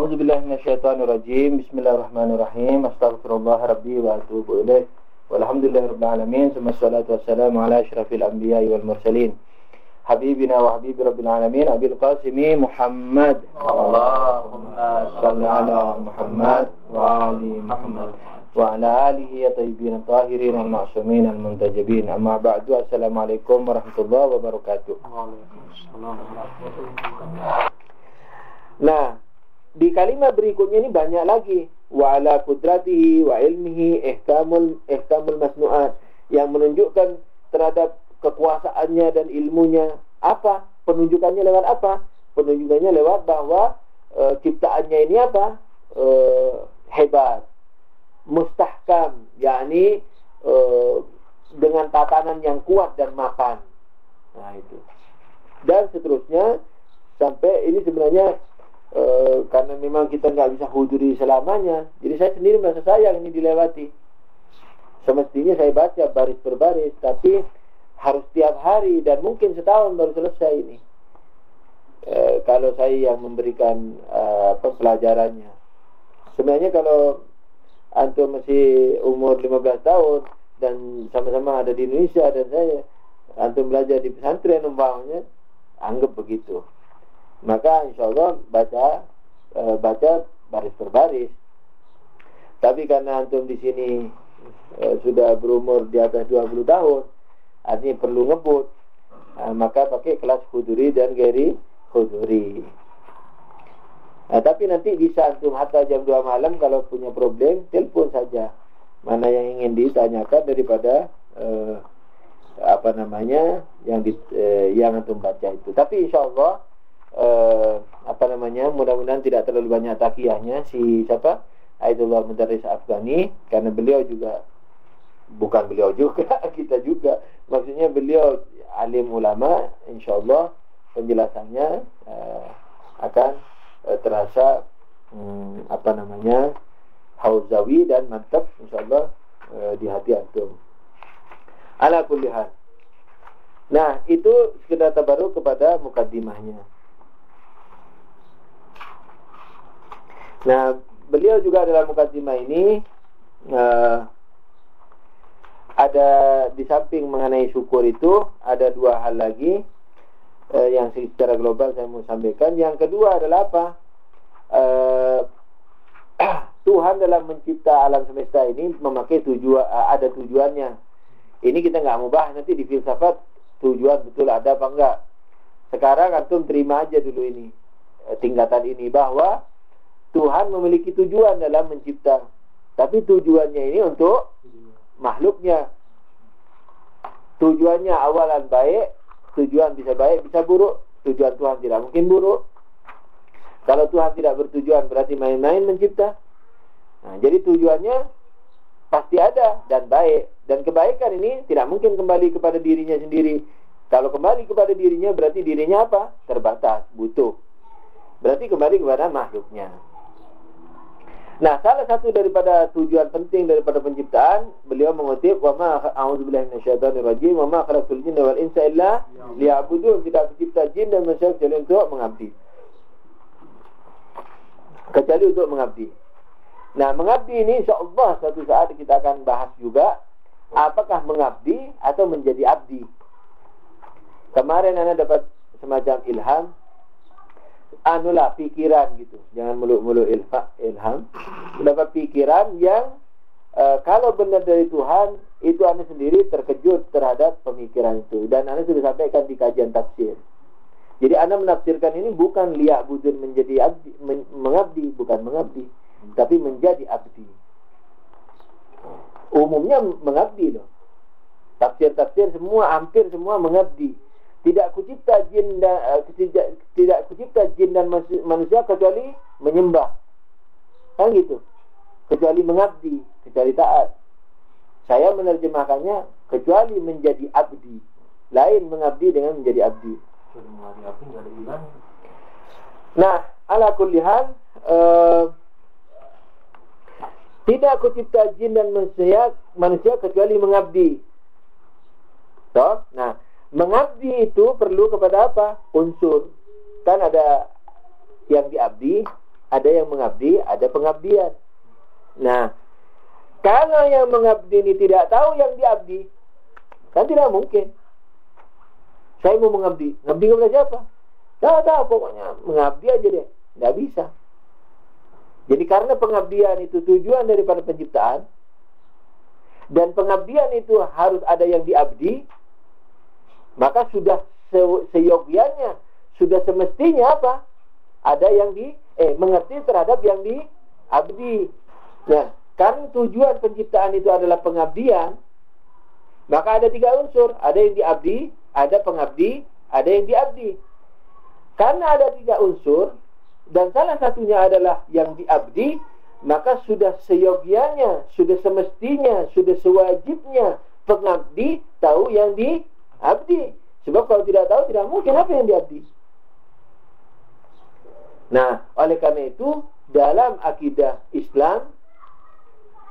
A'udzubillahi minasyaitonirrajim. Bismillahirrahmanirrahim. Astaghfirullah rabbi wa atubu ilaih. Walhamdulillahirabbil alamin. Wassalatu wassalamu ala asyrafil anbiya'i wal mursalin. Habibina wa habibi rabbil alamin Abil Qasimi Muhammad. Allahumma shalli ala Muhammad wa ali Muhammad wa ala alihi at-tayyibin at-tahirin al-ma'sumin al-muntajibin. Amma ba'du. Assalamualaikum warahmatullahi wabarakatuh. Waalaikumsalam warahmatullahi wabarakatuh. Nah, di kalimat berikutnya ini banyak lagi. Wa ala qudratihi wa ilmihi ihkamul masnu'at, yang menunjukkan terhadap kekuasaannya dan ilmunya. Apa? Penunjukannya lewat apa? Penunjukannya lewat bahwa ciptaannya ini apa? Hebat, mustahkam, yakni dengan tatanan yang kuat dan mapan. Nah itu. Dan seterusnya sampai ini sebenarnya karena memang kita nggak bisa huduri selamanya, jadi saya sendiri merasa sayang ini dilewati. Semestinya saya baca baris per baris, tapi harus tiap hari dan mungkin setahun baru selesai ini. Kalau saya yang memberikan pelajarannya. Sebenarnya kalau antum masih umur 15 tahun dan sama-sama ada di Indonesia dan saya, antum belajar di pesantren umpamanya, anggap begitu. Maka insya Allah baca baris per baris. Tapi karena antum di sini sudah berumur di atas 20 tahun, artinya perlu ngebut, maka pakai kelas huduri dan gairi huduri. Nah, tapi nanti bisa antum hatta jam 2 malam kalau punya problem, telepon saja mana yang ingin ditanyakan daripada yang antum baca itu. Tapi insya Allah mudah-mudahan tidak terlalu banyak takiyahnya si siapa? Aidullah Mudarris Afghani, karena beliau juga bukan beliau juga kita juga, maksudnya beliau alim ulama, insyaallah penjelasannya akan terasa hauzawi dan mantap insyaallah di hati antum. Ala kulli hal. Nah, itu sekedar tabaruk kepada mukaddimahnya. Nah, beliau juga dalam mukaddimah ini ada di samping mengenai syukur itu ada dua hal lagi yang secara global saya mau sampaikan. Yang kedua adalah apa? Tuhan dalam mencipta alam semesta ini memakai ada tujuannya. Ini kita nggak mau bahas nanti di filsafat tujuan betul ada apa enggak. Sekarang antum terima aja dulu ini tingkatan ini bahwa Tuhan memiliki tujuan dalam mencipta, tapi tujuannya ini untuk makhluknya. Tujuannya awalan baik, tujuan bisa baik, bisa buruk. Tujuan Tuhan tidak mungkin buruk. Kalau Tuhan tidak bertujuan berarti main-main mencipta. Nah, jadi tujuannya pasti ada dan baik. Dan kebaikan ini tidak mungkin kembali kepada dirinya sendiri. Kalau kembali kepada dirinya berarti dirinya apa? Terbatas, butuh. Berarti kembali kepada makhluknya. Nah, salah satu daripada tujuan penting daripada penciptaan, beliau mengutip wa ma a'udzubillahi minasyaitonirrajim wa ma khalaqtul jinna wal insa illa liya'budun. Tidak pencipta jin dan manusia kecuali untuk mengabdi. Kecuali untuk mengabdi. Nah, mengabdi ini insyaallah suatu saat kita akan bahas juga, apakah mengabdi atau menjadi abdi. Kemarin Anda dapat semacam ilham, pikiran gitu, jangan mulu-mulu ilham, mendapat pikiran yang kalau benar dari Tuhan, itu Anda sendiri terkejut terhadap pemikiran itu, dan Anda sudah sampaikan di kajian tafsir. Jadi Anda menafsirkan ini bukan liya'budun menjadi abdi, mengabdi, bukan mengabdi, tapi menjadi abdi. Umumnya mengabdi loh. Tafsir-tafsir semua, hampir semua mengabdi. Tidak kucipta jin dan manusia kecuali menyembah. Kan gitu. Kecuali mengabdi, kecuali taat. Saya menerjemahkannya kecuali menjadi abdi. Lain mengabdi dengan menjadi abdi. Nah, ala kulli hal, tidak kucipta jin dan manusia kecuali mengabdi. Nah, mengabdi itu perlu kepada apa? Unsur. Kan ada yang diabdi, ada yang mengabdi, ada pengabdian. Nah, kalau yang mengabdi ini tidak tahu yang diabdi, kan tidak mungkin. Saya mau mengabdi kepada siapa? Tahu, pokoknya mengabdi aja deh. Nggak bisa. Jadi karena pengabdian itu tujuan daripada penciptaan, dan pengabdian itu harus ada yang diabdi, maka sudah seyogianya, sudah semestinya apa? Ada yang mengerti terhadap yang diabdi. Nah, karena tujuan penciptaan itu adalah pengabdian, maka ada 3 unsur. Ada yang diabdi, ada pengabdi, ada yang diabdi. Karena ada 3 unsur, dan salah satunya adalah yang diabdi, maka sudah seyogianya, sudah semestinya, sudah sewajibnya pengabdi tahu yang diabdi. Sebab kalau tidak tahu, tidak mungkin apa yang diabdi. Nah, oleh karena itu, dalam akidah Islam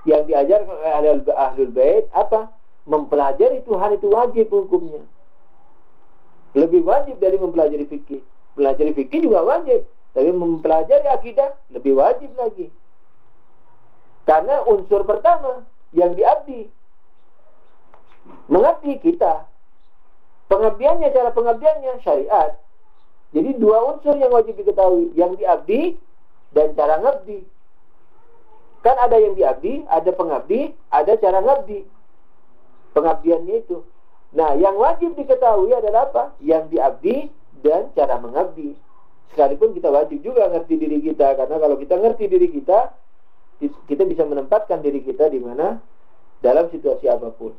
yang diajarkan oleh Ahlul Bait apa? Mempelajari Tuhan itu wajib hukumnya. Lebih wajib dari mempelajari fikih. Pelajari fikih juga wajib, tapi mempelajari akidah lebih wajib lagi. Karena unsur pertama yang diabdi, mengabdi kita. Pengabdiannya, cara pengabdiannya syariat. Jadi 2 unsur yang wajib diketahui, yang diabdi dan cara ngabdi. Kan ada yang diabdi, ada pengabdi, ada cara ngabdi. Pengabdiannya itu. Nah, yang wajib diketahui adalah apa? Yang diabdi dan cara mengabdi. Sekalipun kita wajib juga ngerti diri kita, karena kalau kita ngerti diri kita, kita bisa menempatkan diri kita di mana dalam situasi apapun.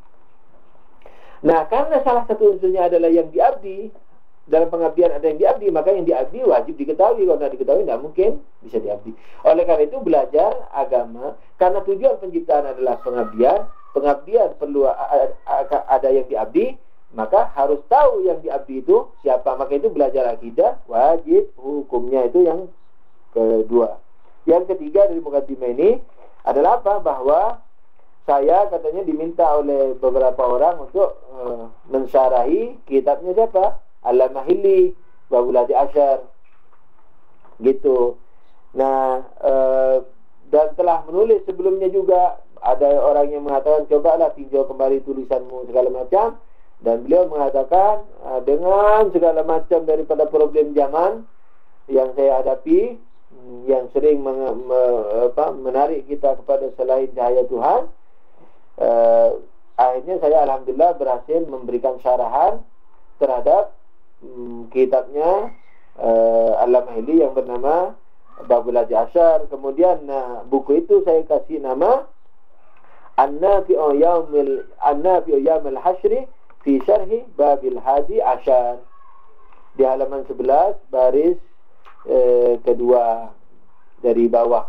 Nah, karena salah satu unsurnya adalah yang diabdi, dalam pengabdian ada yang diabdi, maka yang diabdi wajib diketahui. Kalau tidak diketahui, tidak mungkin bisa diabdi. Oleh karena itu, belajar agama, karena tujuan penciptaan adalah pengabdian, pengabdian perlu ada yang diabdi, maka harus tahu yang diabdi itu siapa. Maka itu belajar akidah wajib, hukumnya itu yang kedua. Yang ketiga dari mukaddimah ini adalah apa? Bahwa saya katanya diminta oleh beberapa orang untuk mensyarahi kitabnya siapa? Al-Mahili, Babul Hadi Asyar, gitu. Nah, dan telah menulis sebelumnya juga. Ada orang yang mengatakan, cobalah tinjau kembali tulisanmu segala macam. Dan beliau mengatakan, dengan segala macam daripada problem zaman yang saya hadapi, yang sering menarik kita kepada selain cahaya Tuhan, akhirnya saya alhamdulillah berhasil memberikan syarahan terhadap kitabnya Al-Mahili yang bernama Babul Hadi Asyar. Kemudian buku itu saya kasih nama An-Nafi'u Yawmil Hashri fi Syarhi Babil Hadi Asyar, di halaman 11 baris kedua dari bawah.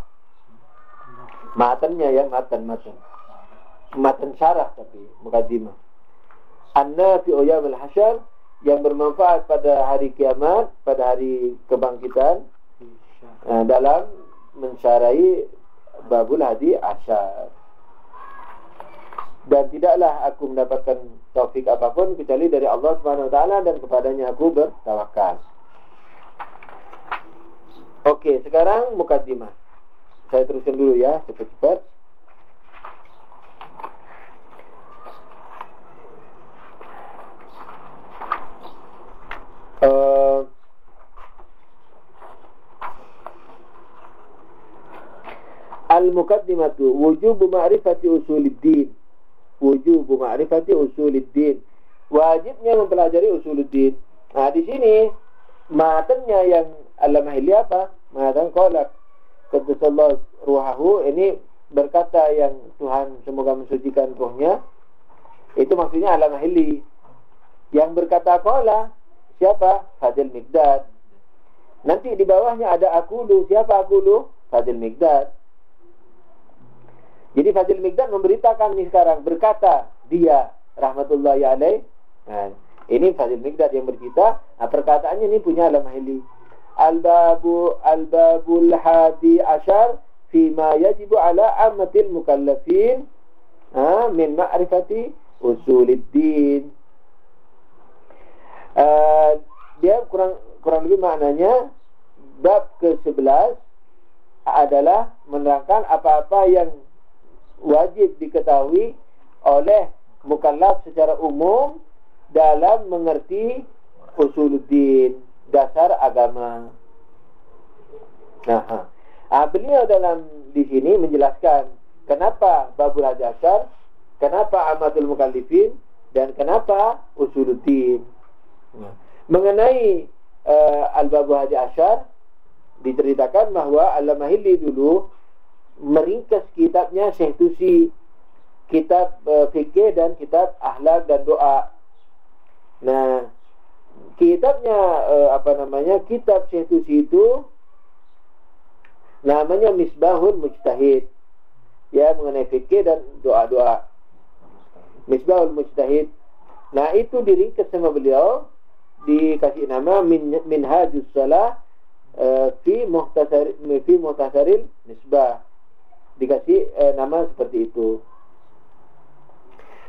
Matannya ya, matan syarah, tapi mukaddimah. An-Nafi'u Yawmil Hashar, yang bermanfaat pada hari kiamat, pada hari kebangkitan, dalam mensyarahi Babul Hadi Asyar. Dan tidaklah aku mendapatkan taufik apapun kecuali dari Allah Subhanahu wa taala, dan kepadanya aku bertawakal. Oke, sekarang mukaddimah. Saya teruskan dulu ya, cepat-cepat. Al-muqaddimatu wujubu ma'rifati usuluddin. Wujubu ma'rifati usuluddin. Wajibnya mempelajari usuluddin. Nah, di sini matanya yang Al-Mahili apa? Mengatakan qala qaddasallahu ruhahu, ini berkata yang Tuhan semoga mensucikan ruhnya. Itu maksudnya Al-Mahili. Yang berkata qala siapa? Fadil Miqdad. Nanti di bawahnya ada akulu. Siapa akulu? Fadil Miqdad. Jadi Fadil Miqdad memberitakan nih sekarang, berkata dia rahmatullahi alaih. Nah, ini Fadil Miqdad yang bercerita. Nah, perkataannya ini punya Al-Mahili. Al-babul hadi asyar fima yajibu ala ammatil mukallafin min ma'rifati usuluddin. Dia kurang lebih maknanya bab ke-11 adalah menerangkan apa-apa yang wajib diketahui oleh mukallaf secara umum dalam mengerti usuluddin, dasar agama. Nah, beliau dalam di sini menjelaskan kenapa babul hadi asyar, kenapa amatul mukallifin, dan kenapa usuluddin. Mengenai al-babul hadi asyar, diceritakan bahwa Al-Mahilli dulu meringkas kitabnya Syekh Tusi, kitab fikih dan kitab akhlak dan doa. Nah, kitabnya kitab Syekh Tusi itu namanya Misbahul Mujtahid, ya, mengenai fikih dan doa-doa. Misbahul Mujtahid. Nah, itu diringkas sama beliau, dikasih nama Minhajus Shalah fi Muhtasaril Misbah, dikasih nama seperti itu.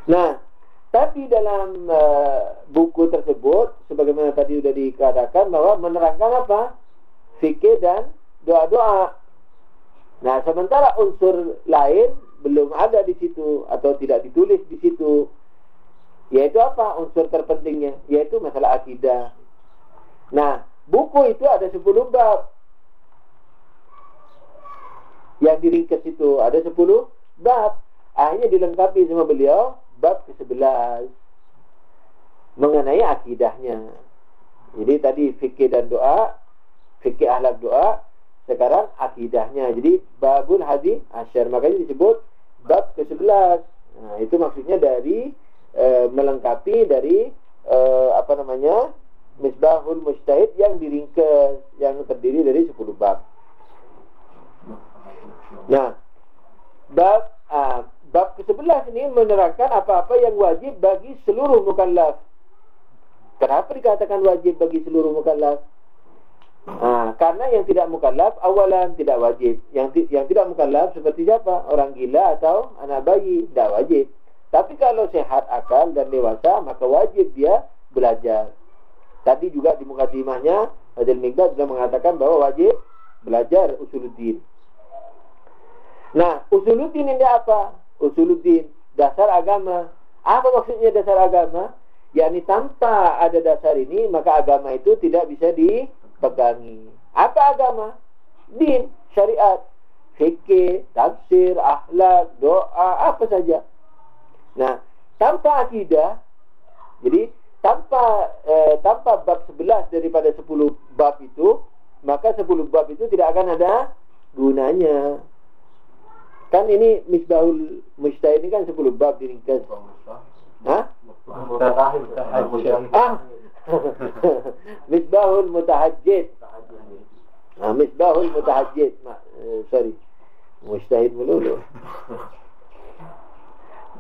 Nah, tapi dalam buku tersebut, sebagaimana tadi sudah dikatakan, bahwa menerangkan apa? Fikih dan doa-doa. Nah, sementara unsur lain belum ada di situ atau tidak ditulis di situ. Yaitu apa? Unsur terpentingnya, yaitu masalah akidah. Nah, buku itu ada 10 bab. Yang diringkas itu ada 10 bab. Akhirnya dilengkapi sama beliau bab ke-11 mengenai akidahnya. Jadi tadi fikih dan doa, fikih akhlak doa, sekarang akidahnya. Jadi babul hadi asyar, makanya disebut bab ke-11. Nah, itu maksudnya dari melengkapi dari Misbahul Mujtahid yang diringkas, yang terdiri dari 10 bab. Nah, bab ke-11 ini menerangkan apa-apa yang wajib bagi seluruh mukallaf. Kenapa dikatakan wajib bagi seluruh mukallaf? Karena yang tidak mukallaf awalan tidak wajib. Yang tidak mukallaf seperti siapa? Orang gila atau anak bayi, tidak wajib. Tapi kalau sehat akal dan dewasa, maka wajib dia belajar. Tadi juga di mukadimahnya Hadil Miqdad sudah mengatakan bahwa wajib belajar usuluddin. Nah, usuluddin ini apa? Usuluddin, dasar agama. Apa maksudnya dasar agama? Yakni tanpa ada dasar ini, maka agama itu tidak bisa dipegangi. Apa agama? Din, syariat, fikih, tafsir, akhlak, doa, apa saja. Nah, tanpa akidah, jadi tanpa bab 11 daripada 10 bab itu, maka 10 bab itu tidak akan ada gunanya. Kan ini Misbahul Mujtahid ini kan 10 bab diringkas. Misbahul Mutahajjid. Misbahul Mutahajjid. Sorry. Mujtahid melulu.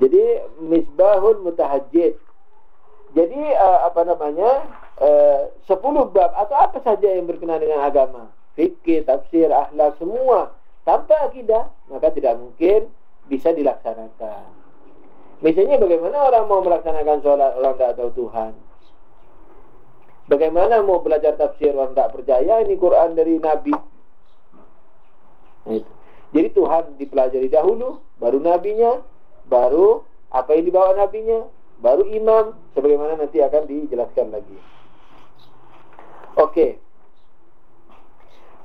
Jadi Misbahul Mutahajjid. Jadi 10 bab atau apa saja yang berkenaan dengan agama, fikih, tafsir, akhlak, semua tanpa akidah, maka tidak mungkin bisa dilaksanakan. Misalnya bagaimana orang mau melaksanakan sholat, orang tidak tahu Tuhan. Bagaimana mau belajar tafsir, orang tidak percaya ini Quran dari Nabi. Jadi Tuhan dipelajari dahulu, baru Nabinya, baru apa yang dibawa Nabinya, baru imam, sebagaimana nanti akan dijelaskan lagi. Oke.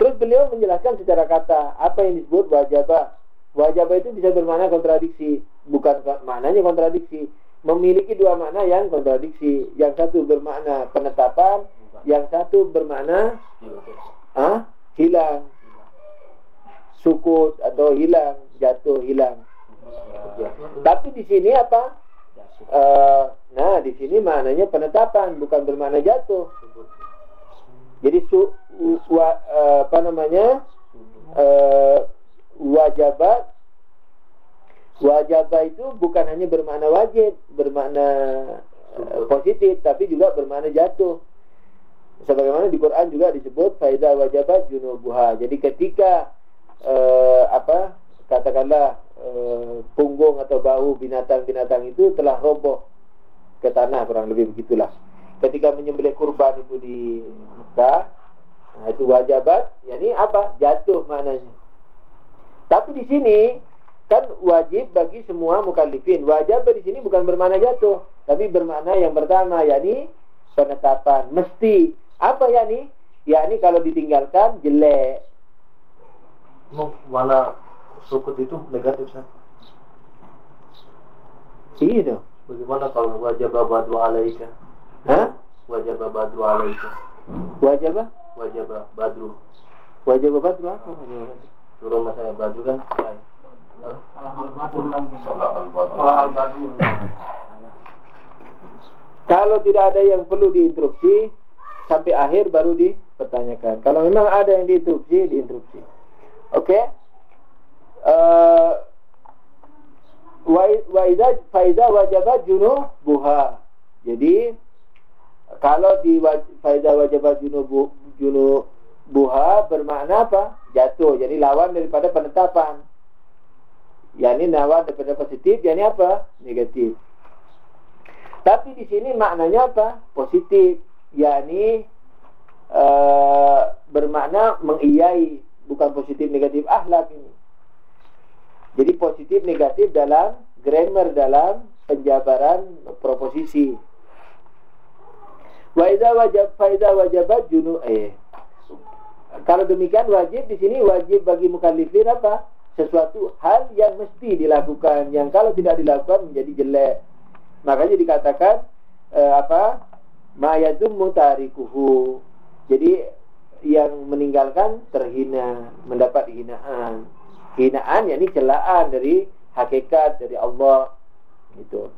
Terus beliau menjelaskan secara kata apa yang disebut wajabah. Wajabah itu bisa bermakna kontradiksi. Bukan maknanya kontradiksi, memiliki dua makna yang kontradiksi. Yang satu bermakna penetapan, yang satu bermakna hilang, sukut atau hilang, jatuh, hilang. Tapi di sini apa? Di sini maknanya penetapan, bukan bermakna jatuh. Jadi wajabah itu bukan hanya bermakna wajib, bermakna positif, tapi juga bermakna jatuh. Sebagaimana di Quran juga disebut faida wajabat junubuha. Jadi ketika katakanlah punggung atau bahu binatang-binatang itu telah roboh ke tanah, kurang lebih begitulah. Ketika menyembelih kurban itu di Mekah, itu wajabat, yakni apa? Jatuh maknanya. Tapi di sini kan wajib bagi semua mukallifin. Wajib di sini bukan bermakna jatuh, tapi bermakna yang pertama, yakni penetapan mesti. Apa yakni? Yakni kalau ditinggalkan jelek. Mana sukut itu negatif, Ustaz? Iya. Bagaimana kalau wajib badru alaika? Hah? Wajib badru alaika. Wajib? Wajib badru. Wajib badru apa? Suruh masanya badru kan? Kalau tidak ada yang perlu diinstruksi sampai akhir baru dipertanyakan. Kalau memang ada yang diinstruksi, diinstruksi. Oke? Wa idza wajaba junubuha. Jadi kalau di faiza wajaba junubuha bermakna apa? Jatuh. Jadi lawan daripada penetapan. Yani lawan daripada positif, yani apa? Negatif. Tapi di sini maknanya apa? Positif. Yani bermakna mengiyai, bukan positif negatif akhlak ini. Jadi positif negatif dalam grammar, dalam penjabaran proposisi. Wa idza wajabat Kalau demikian wajib di sini wajib bagi mukallifin apa? Sesuatu hal yang mesti dilakukan, yang kalau tidak dilakukan menjadi jelek. Makanya dikatakan ma yadummu tarikuhu. Jadi yang meninggalkan terhina, mendapat hinaan. Hinaan yakni celaan dari hakikat, dari Allah gitu.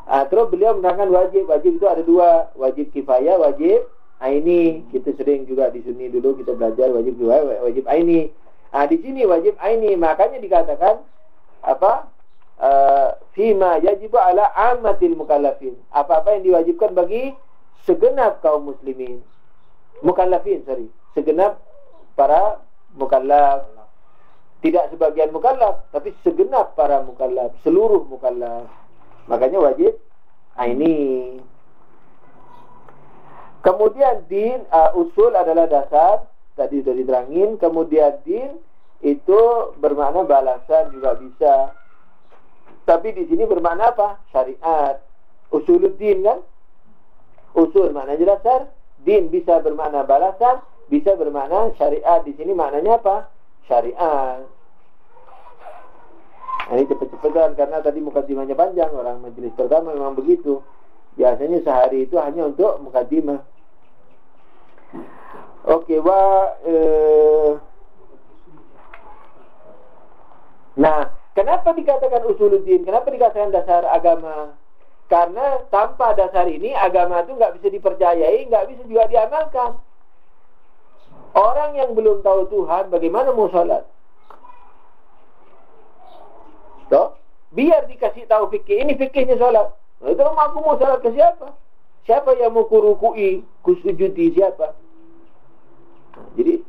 Terus beliau menerangkan wajib itu ada dua, wajib kifayah, wajib aini. Kita sering juga di Sunni dulu kita belajar wajib kifayah, wajib aini. Di sini wajib aini, makanya dikatakan fima yajibu ala ammatil mukallafin. Apa-apa yang diwajibkan bagi segenap kaum muslimin. Mukallafin, segenap para mukallaf. Tidak sebagian mukallaf, tapi segenap para mukallaf, seluruh mukallaf. Makanya wajib aini. Kemudian din, usul adalah dasar, tadi sudah diterangin. Kemudian din itu bermakna balasan juga bisa. Tapi di sini bermakna apa? Syariat. Usuluddin kan? Usul maknanya dasar, din bisa bermakna balasan, bisa bermakna syariat. Di sini maknanya apa? Syariat. Ini cepet-cepetan karena tadi mukadimahnya panjang. Orang majelis pertama memang begitu. Biasanya sehari itu hanya untuk mukadimah. Oke, nah, kenapa dikatakan usuluddin? Kenapa dikatakan dasar agama? Karena tanpa dasar ini agama itu nggak bisa dipercayai, nggak bisa juga diamalkan. Orang yang belum tahu Tuhan, bagaimana mau sholat? Toh, biar dikasih tahu fikih, ini fikihnya sholat. Nah, itu aku mau sholat ke siapa? Siapa yang mau kurukui, kusujudi siapa? Nah, jadi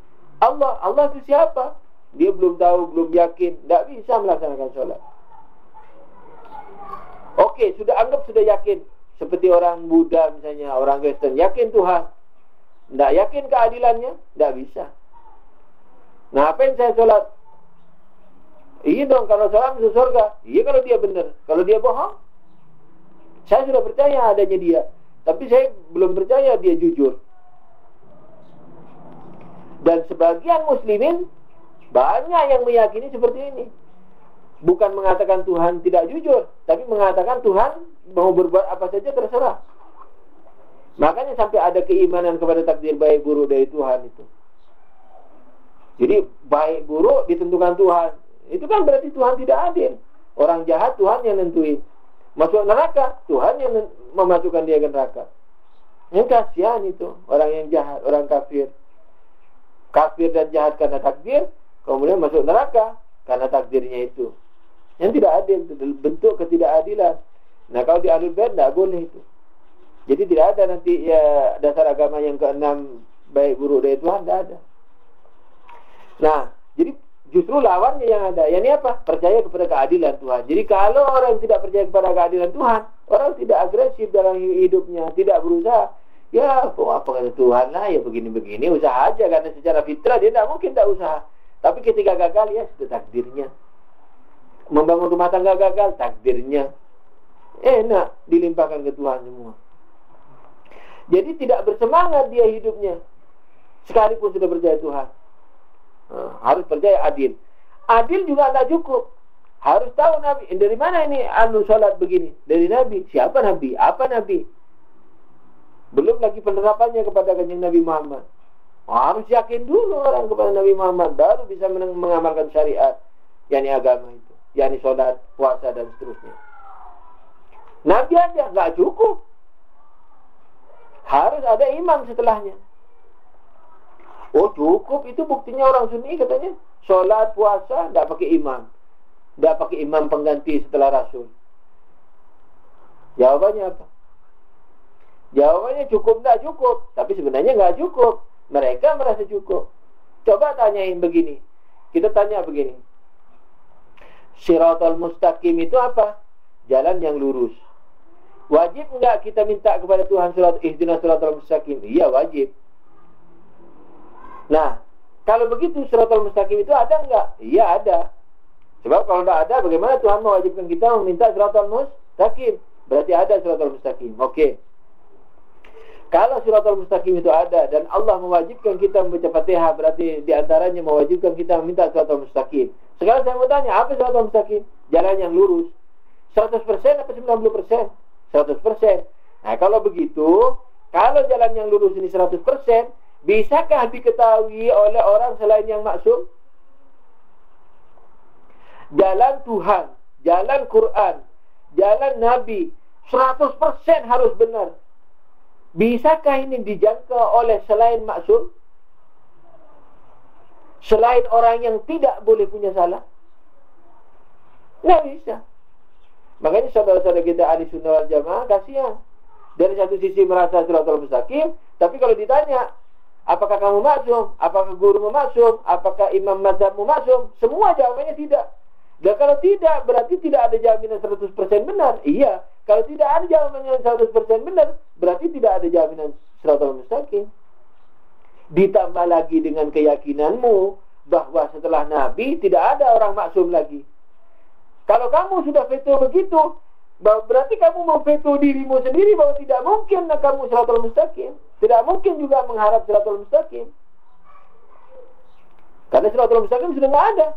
Allah itu siapa? Dia belum tahu, belum yakin, tidak bisa melaksanakan sholat. Oke, sudah yakin. Seperti orang Buddha misalnya, orang Kristen, yakin Tuhan. Tidak yakin keadilannya, tidak bisa. Nah, apa yang saya sholat? Iya dong, kalau sholat masuk surga. Iya kalau dia benar. Kalau dia bohong, saya sudah percaya adanya dia, tapi saya belum percaya dia jujur. Dan sebagian muslimin banyak yang meyakini seperti ini. Bukan mengatakan Tuhan tidak jujur, tapi mengatakan Tuhan mau berbuat apa saja terserah. Makanya sampai ada keimanan kepada takdir baik buruk dari Tuhan itu. Jadi baik buruk ditentukan Tuhan. Itu kan berarti Tuhan tidak adil. Orang jahat Tuhan yang nentuin. Masuk neraka, Tuhan yang memasukkan dia ke neraka. Yang kasihan itu orang yang jahat, orang kafir. Kafir dan jahat karena takdir, kemudian masuk neraka karena takdirnya itu. Yang tidak adil, itu bentuk ketidakadilan. Nah, kalau di Ahlul Bait tidak boleh itu. Jadi tidak ada nanti ya dasar agama yang keenam baik buruk dari Tuhan, tidak ada. Nah, jadi justru lawannya yang ada. Yang ini apa? Percaya kepada keadilan Tuhan. Jadi kalau orang tidak percaya kepada keadilan Tuhan, orang tidak agresif dalam hidupnya, tidak berusaha. Ya, apa kata Tuhan lah, ya begini-begini, usaha aja. Karena secara fitrah dia tidak mungkin tidak usaha. Tapi ketika gagal, ya sudah takdirnya. Membangun rumah tangga gagal, takdirnya. Enak dilimpahkan ke Tuhan semua. Jadi tidak bersemangat dia hidupnya, sekalipun sudah percaya Tuhan. Harus percaya adil. Adil juga tidak cukup. Harus tahu Nabi. Dari mana ini sholat begini? Dari Nabi. Siapa Nabi? Apa Nabi? Belum lagi penerapannya kepada kanjeng Nabi Muhammad. Harus yakin dulu orang kepada Nabi Muhammad, baru bisa mengamalkan syariat, yakni agama itu, yakni sholat, puasa dan seterusnya. Nabi aja nggak cukup. Harus ada imam setelahnya. Oh cukup, itu buktinya orang Sunni katanya. Sholat, puasa, tidak pakai imam. Tidak pakai imam pengganti setelah Rasul. Jawabannya apa? Jawabannya cukup, tidak cukup. Tapi sebenarnya nggak cukup. Mereka merasa cukup. Coba tanyain begini. Kita tanya begini. Shiratal mustaqim itu apa? Jalan yang lurus. Wajib enggak kita minta kepada Tuhan surat ihdinas siratal mustaqim? Iya, wajib. Nah, kalau begitu siratal mustaqim itu ada enggak? Iya, ada. Sebab kalau tidak ada, bagaimana Tuhan mewajibkan kita meminta siratal mustaqim? Berarti ada siratal mustaqim. Oke. Kalau siratal mustaqim itu ada dan Allah mewajibkan kita membaca Fatihah, berarti diantaranya mewajibkan kita meminta siratal mustaqim. Sekarang saya mau tanya, apa siratal mustaqim? Jalan yang lurus. 100% atau 90%? 100%. Nah, kalau begitu, kalau jalan yang lurus ini 100%, bisakah diketahui oleh orang selain yang maksum? Jalan Tuhan, jalan Quran, jalan Nabi, 100% harus benar. Bisakah ini dijangkau oleh selain maksum? Selain orang yang tidak boleh punya salah? Nggak bisa. Makanya saudara-saudara kita ahli sunnah wal jamaah kasihan. Dari satu sisi merasa siratal mustaqim, tapi kalau ditanya, apakah kamu maksum? Apakah gurumu maksum? Apakah imam mazhabmu maksum? Semua jawabannya tidak. Dan kalau tidak, berarti tidak ada jaminan 100% benar. Iya, kalau tidak ada jaminan 100% benar, berarti tidak ada jaminan siratal mustaqim. Ditambah lagi dengan keyakinanmu bahwa setelah Nabi tidak ada orang maksum lagi. Kalau kamu sudah veto begitu, berarti kamu memveto dirimu sendiri bahwa tidak mungkin kamu siratal mustaqim. Tidak mungkin juga mengharap siratal mustaqim. Karena siratal mustaqim sudah tidak ada.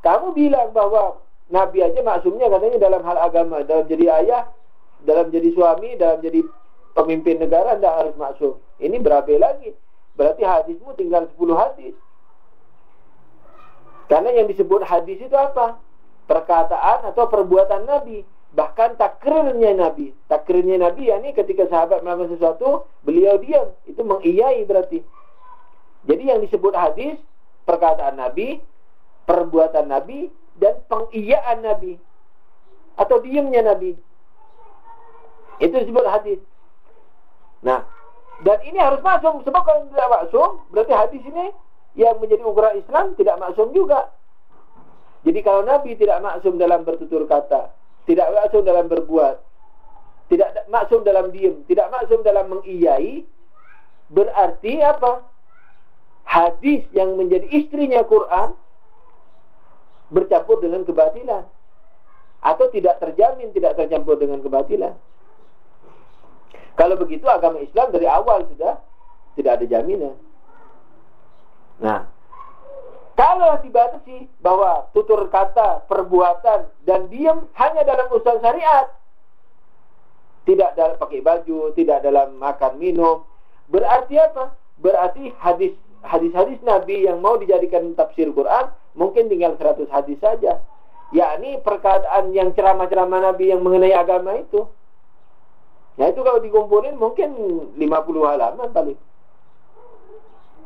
Kamu bilang bahwa Nabi aja maksumnya katanya dalam hal agama, dalam jadi ayah, dalam jadi suami, dalam jadi pemimpin negara tidak harus maksum. Ini berabe lagi. Berarti hadismu tinggal 10 hadis. Karena yang disebut hadis itu apa? Perkataan atau perbuatan Nabi, bahkan takrirnya Nabi. Takrirnya Nabi yakni ketika sahabat melakukan sesuatu, beliau diam, itu mengiyai berarti. Jadi yang disebut hadis, perkataan Nabi, perbuatan Nabi, dan pengiyaan Nabi atau diamnya Nabi. Itu disebut hadis. Nah, dan ini harus maksum. Sebab kalau tidak maksum, berarti hadis ini yang menjadi ukuran Islam tidak maksum juga. Jadi kalau Nabi tidak maksum dalam bertutur kata, tidak maksum dalam berbuat, tidak maksum dalam diam, tidak maksum dalam mengiyai, berarti apa? Hadis yang menjadi istrinya Quran bercampur dengan kebatilan, atau tidak terjamin tidak tercampur dengan kebatilan. Kalau begitu agama Islam dari awal sudah tidak ada jaminan. Nah, kalau dibatasi bahwa tutur kata, perbuatan, dan diam hanya dalam urusan syariat, tidak dalam pakai baju, tidak dalam makan minum, berarti apa? Berarti hadis-hadis Nabi yang mau dijadikan tafsir Quran mungkin tinggal 100 hadis saja, yakni perkataan yang ceramah-ceramah Nabi yang mengenai agama itu. Nah itu kalau dikumpulin mungkin 50 halaman paling.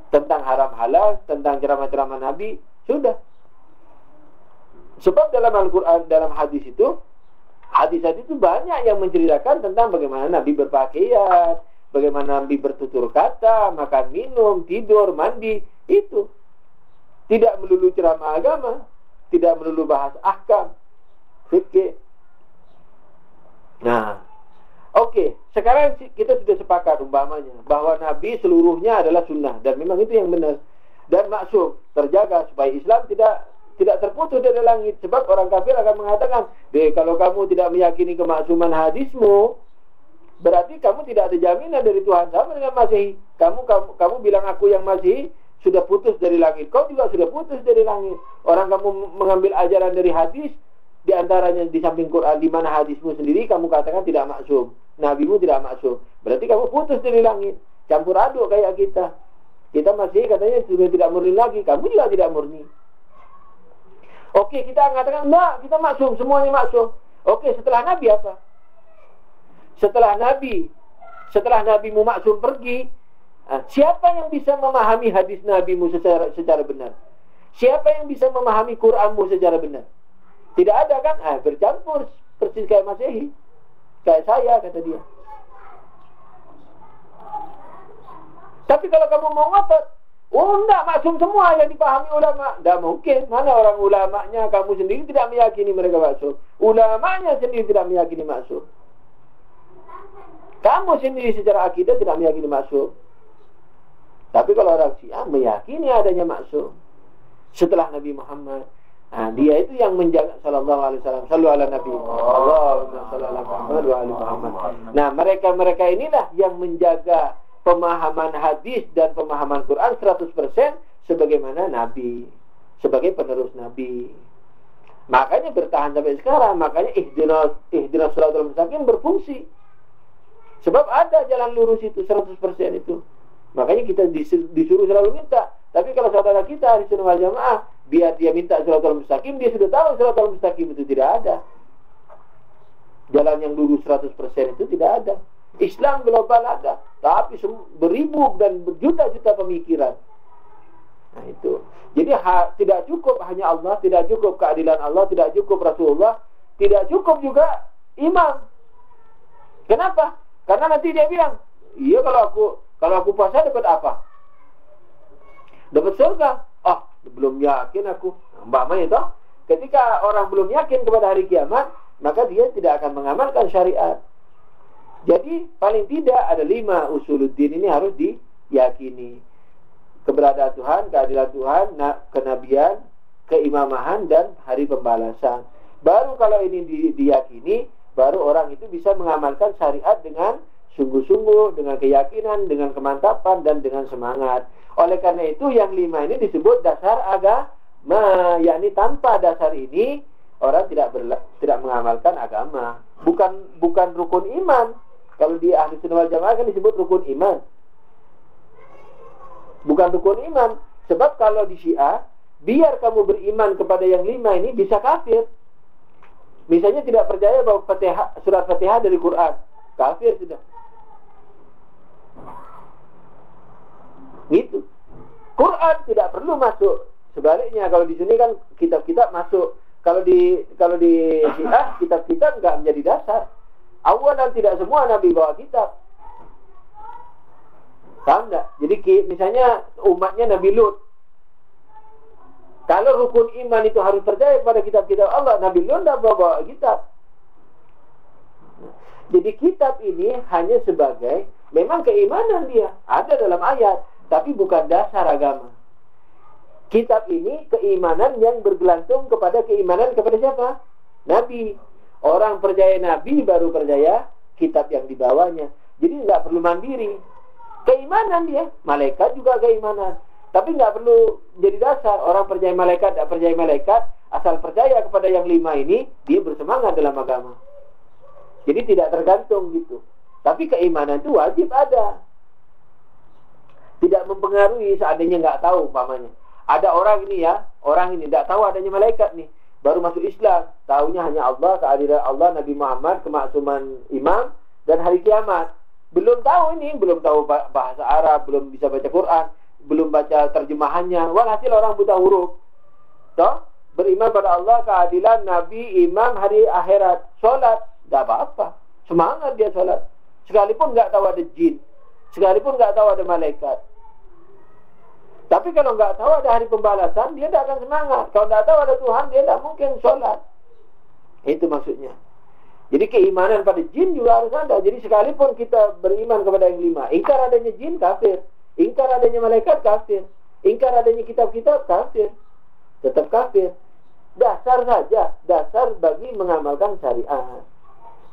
Tentang haram halal, tentang ceramah-ceramah Nabi, sudah. Sebab dalam Al-Quran, dalam hadis itu, hadis-hadis itu banyak yang menceritakan tentang bagaimana Nabi berpakaian, bagaimana Nabi bertutur kata, makan minum, tidur, mandi. Itu tidak melulu ceramah agama, tidak melulu bahas ahkam, fikih. Nah, oke, sekarang kita sudah sepakat umpamanya bahwa Nabi seluruhnya adalah sunnah, dan memang itu yang benar. dan maksum, terjaga supaya Islam tidak terputus dari langit. Sebab orang kafir akan mengatakan, kalau kamu tidak meyakini kemaksuman hadismu, berarti kamu tidak ada jaminan dari Tuhan. Sama dengan Masehi. Kamu bilang aku yang Masehi sudah putus dari langit. Kau juga sudah putus dari langit. Orang kamu mengambil ajaran dari hadis, di antaranya di samping Quran, di mana hadismu sendiri kamu katakan tidak maksum, nabimu tidak maksum. Berarti kamu putus dari langit. Campur aduk kayak kita. Kita Masehi katanya sudah tidak murni lagi. Kamu juga tidak murni. Oke, kita mengatakan, enggak, kita maksum, semuanya maksum. Oke, setelah Nabi apa? Setelah Nabimu maksum pergi, siapa yang bisa memahami hadis Nabimu secara benar? Siapa yang bisa memahami Quranmu secara benar? Tidak ada kan? Bercampur, persis kayak Masehi. Kayak saya, kata dia. Tapi kalau kamu mau ngotot, enggak, maksum semua yang dipahami ulama. Tidak mungkin. Mana orang ulamanya? Kamu sendiri tidak meyakini mereka maksum. Ulamanya sendiri tidak meyakini maksum. Kamu sendiri secara akidah tidak meyakini maksum. Tapi kalau orang Syiah meyakini adanya maksum. Setelah Nabi Muhammad, dia itu yang menjaga, sallallahu alaihi wasallam, sallu ala Nabi Allahumma salli ala Muhammad wa ali Muhammad. Nah, mereka inilah yang menjaga pemahaman hadis dan pemahaman Quran 100% sebagaimana Nabi, sebagai penerus Nabi. Makanya bertahan sampai sekarang. Makanya ihdinas shiratal mustaqim berfungsi. Sebab ada jalan lurus itu 100% itu. Makanya kita disuruh selalu minta. Tapi kalau saudara kita ahli sunnah wal jamaah, biar dia minta shiratal mustaqim, dia sudah tahu shiratal mustaqim itu tidak ada. Jalan yang lurus 100% itu tidak ada. Islam global ada, tapi beribu dan berjuta-juta pemikiran. Nah itu. Jadi tidak cukup hanya Allah, tidak cukup keadilan Allah, tidak cukup Rasulullah, tidak cukup juga imam. Kenapa? Karena nanti dia bilang, iya kalau aku puasa dapat apa? Dapat surga. Belum yakin aku. Mbak itu, ketika orang belum yakin kepada hari kiamat, maka dia tidak akan mengamalkan syariat. Jadi paling tidak ada 5 usuluddin ini harus diyakini. Keberadaan Tuhan, keadilan Tuhan, kenabian, keimamahan, dan hari pembalasan. Baru kalau ini diyakini, baru orang itu bisa mengamalkan syariat dengan sungguh-sungguh, dengan keyakinan, dengan kemantapan, dan dengan semangat. Oleh karena itu yang 5 ini disebut dasar agama. Yakni tanpa dasar ini orang tidak mengamalkan agama. Bukan rukun iman. Kalau di ahli sunnah wal jamaah kan disebut rukun iman. Bukan rukun iman. Sebab kalau di Syiah, biar kamu beriman kepada yang 5 ini bisa kafir. Misalnya tidak percaya bahwa surat Fatihah dari Quran, kafir sudah. Gitu. Quran tidak perlu masuk. Sebaliknya kalau di sini kan kitab-kitab masuk. Kalau di Syiah kitab-kitab enggak menjadi dasar. Awalan tidak semua Nabi bawa kitab. Paham enggak? Jadi misalnya umatnya Nabi Lut. Kalau rukun iman itu harus percaya pada kitab-kitab Allah, Nabi Lut tidak bawa kitab. Jadi kitab ini hanya sebagai memang keimanan dia ada dalam ayat, tapi bukan dasar agama. Kitab ini keimanan yang bergelantung kepada keimanan kepada siapa? Nabi. Orang percaya Nabi baru percaya kitab yang dibawanya. Jadi nggak perlu mandiri. Keimanan dia, malaikat juga keimanan. Tapi nggak perlu jadi dasar. Orang percaya malaikat, tidak percaya malaikat, asal percaya kepada yang 5 ini, dia bersemangat dalam agama. Jadi tidak tergantung gitu. Tapi keimanan itu wajib ada. Tidak mempengaruhi seandainya nggak tahu umpamanya. Ada orang ini tidak tahu adanya malaikat nih. Baru masuk Islam, tahunya hanya Allah, keadilan Allah, Nabi Muhammad, kemaksuman imam, dan hari kiamat. Belum tahu bahasa Arab, belum bisa baca Quran, belum baca terjemahannya. Walhasil orang buta huruf. Beriman pada Allah, keadilan, Nabi, imam, hari akhirat, sholat, tidak apa-apa. Semangat dia sholat. Sekalipun nggak tahu ada jin, sekalipun nggak tahu ada malaikat. Tapi kalau nggak tahu ada hari pembalasan, dia tidak akan semangat. Kalau nggak tahu ada Tuhan, dia tidak mungkin sholat. Itu maksudnya. Jadi keimanan pada jin juga harus ada. Jadi sekalipun kita beriman kepada yang 5, ingkar adanya jin, kafir. Ingkar adanya malaikat, kafir. Ingkar adanya kitab-kitab, kafir. Tetap kafir. Dasar saja, dasar bagi mengamalkan syariat.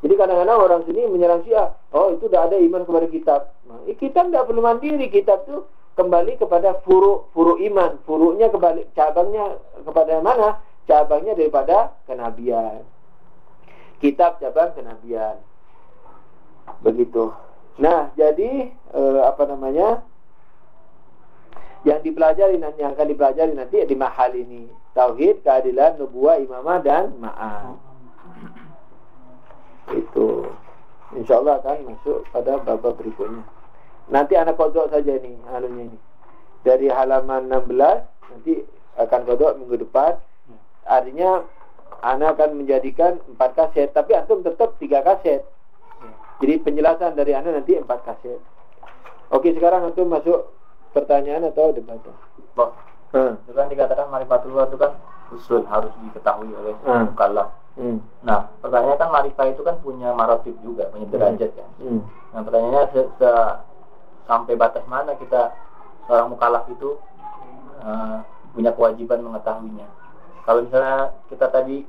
Jadi kadang-kadang orang sini menyerang Syiah, oh itu udah ada iman kepada kitab. Nah, kitab tidak perlu mandiri, kitab itu kembali kepada furu iman. Furu'nya kembali, cabangnya kepada mana? Cabangnya daripada kenabian. Kitab cabang kenabian. Begitu. Nah, jadi yang dipelajari nanti, yang akan dipelajari nanti di mahal ini, tauhid, keadilan, nubuwah, imamah dan ma'ad. Itu insyaallah akan masuk pada bab berikutnya. Nanti anak kodok saja nih anunya ini. Dari halaman 16 nanti akan kodok minggu depan. Artinya anak akan menjadikan 4 kaset, tapi antum tetap 3 kaset. Jadi penjelasan dari anak nanti 4 kaset. Oke, sekarang antum masuk pertanyaan atau debat? Bang, itu kan dikatakan marifatul lughah itu kan usul, harus diketahui oleh mukallaf. Nah, pertanyaannya kan marifah itu kan punya maratib juga, punya derajat kan. Nah, pertanyaannya sampai batas mana kita seorang mukallaf itu punya kewajiban mengetahuinya. Kalau misalnya kita tadi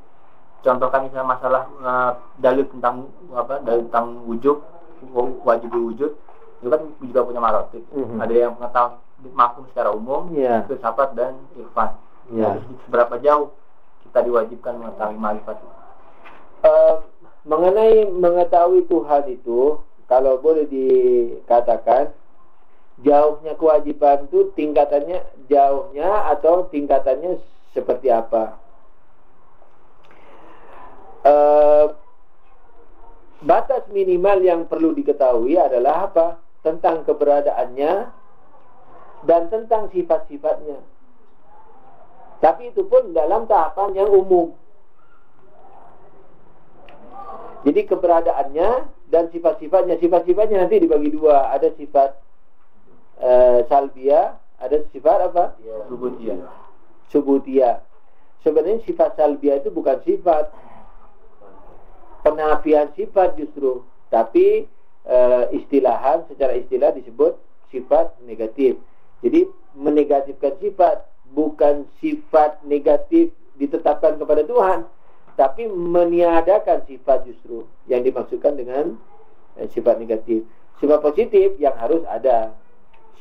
contohkan misalnya masalah dalil tentang wujud, wajib wujud, itu kan juga punya maratib. Ada yang mengetahui mafhum secara umum, filsafat dan irfan. Seberapa jauh kita diwajibkan mengetahui marifat itu? Mengenai mengetahui Tuhan itu, kalau boleh dikatakan jauhnya kewajiban itu tingkatannya jauhnya atau tingkatannya seperti apa? Batas minimal yang perlu diketahui adalah apa? Tentang keberadaannya dan tentang sifat-sifatnya. Tapi itu pun dalam tahapan yang umum. Jadi keberadaannya dan sifat-sifatnya. Sifat-sifatnya nanti dibagi dua. Ada sifat salbiyah, ada sifat apa? Subutiyah. Sebenarnya sifat salbiyah itu bukan sifat, penafian sifat justru. Tapi secara istilah disebut sifat negatif. Jadi menegatifkan sifat, bukan sifat negatif ditetapkan kepada Tuhan, tapi meniadakan sifat justru yang dimaksudkan dengan sifat negatif. Sifat positif yang harus ada,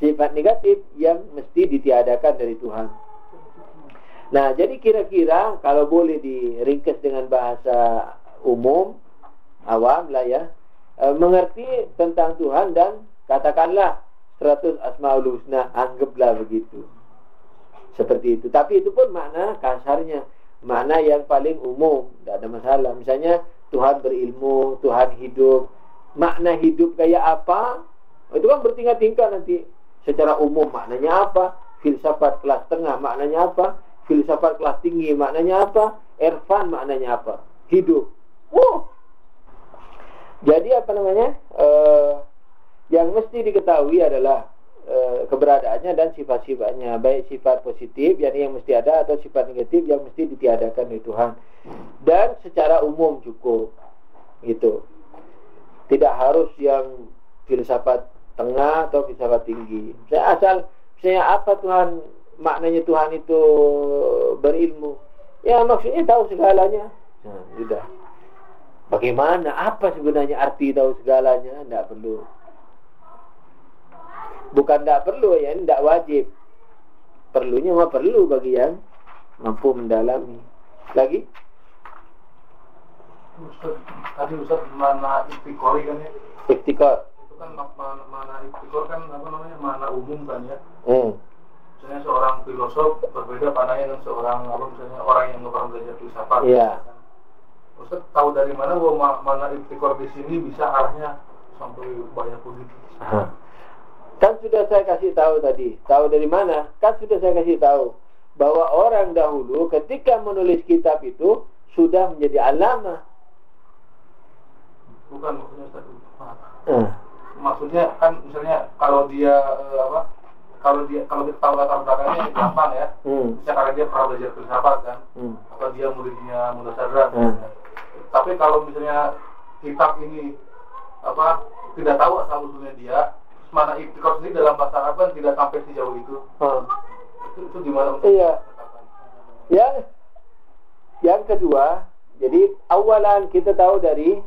sifat negatif yang mesti ditiadakan dari Tuhan. Nah, jadi kira-kira kalau boleh diringkas dengan bahasa umum, awam lah ya, mengerti tentang Tuhan dan katakanlah 100 Asmaul Husna, anggaplah begitu. Seperti itu. Tapi itu pun makna kasarnya, makna yang paling umum, tidak ada masalah. Misalnya Tuhan berilmu, Tuhan hidup. Makna hidup kayak apa? Itu kan bertingkat-tingkat nanti. Secara umum maknanya apa? Filsafat kelas tengah maknanya apa? Filsafat kelas tinggi maknanya apa? Irfan maknanya apa? Hidup. Jadi yang mesti diketahui adalah keberadaannya dan sifat-sifatnya, baik sifat positif yang mesti ada atau sifat negatif yang mesti ditiadakan oleh Tuhan. Dan secara umum cukup gitu. Tidak harus yang filsafat tengah atau filsafat tinggi. Misalnya apa Tuhan, maknanya Tuhan itu berilmu. Ya maksudnya tahu segalanya. Nah, sudah. Bagaimana? Apa sebenarnya arti tahu segalanya? Tidak perlu. Bukan tidak perlu ya, ini tidak wajib. Perlunya mah perlu bagi yang mampu mendalami. Lagi? Ustaz, mana iftikor kan ya? Iftikor. Itu kan mana iftikor kan mana umum kan ya? Misalnya seorang filosof berbeda pandangannya dengan seorang misalnya orang yang nggak pernah belajar filsafat. Iya. Ustaz tahu dari mana bahwa mana iftikor di sini bisa arahnya sampai banyak begitu? Kan sudah saya kasih tahu tadi. Tahu dari mana? Kan sudah saya kasih tahu bahwa orang dahulu ketika menulis kitab itu sudah menjadi alama. Bukan maksudnya Ustaz. Maksudnya kan misalnya kalau dia kalau kita tahu latar belakangnya gampang ya. Misalnya kalau dia pernah belajar filsafat kan, atau dia muridnya Munasadran. Tapi kalau misalnya kitab ini tidak tahu asal usulnya dia, mana iftikor sendiri dalam bahasa Arab kan tidak sampai sejauh itu. Itu gimana? Iya. Yang kedua, jadi awalan kita tahu dari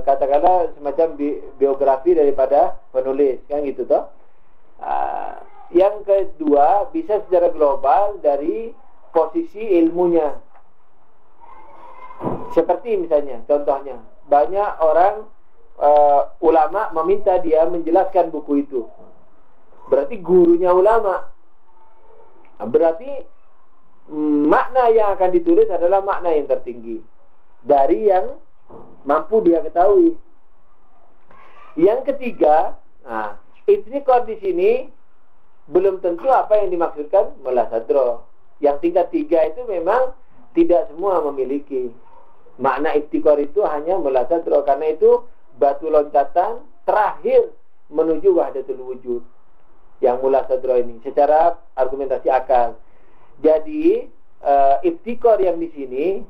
katakanlah semacam biografi daripada penulis, kan gitu toh. Yang kedua, bisa secara global dari posisi ilmunya. Seperti misalnya, contohnya, banyak orang ulama meminta dia menjelaskan buku itu. Berarti gurunya ulama. Berarti makna yang akan ditulis adalah makna yang tertinggi dari yang mampu dia ketahui. Yang ketiga, istiqor di sini belum tentu apa yang dimaksudkan mulasadro. Yang tingkat 3 itu memang tidak semua memiliki makna istiqor, itu hanya mulasadro, karena itu batu loncatan terakhir menuju wahdatul wujud. Yang mulasadro ini secara argumentasi akal. Jadi istiqor yang di sini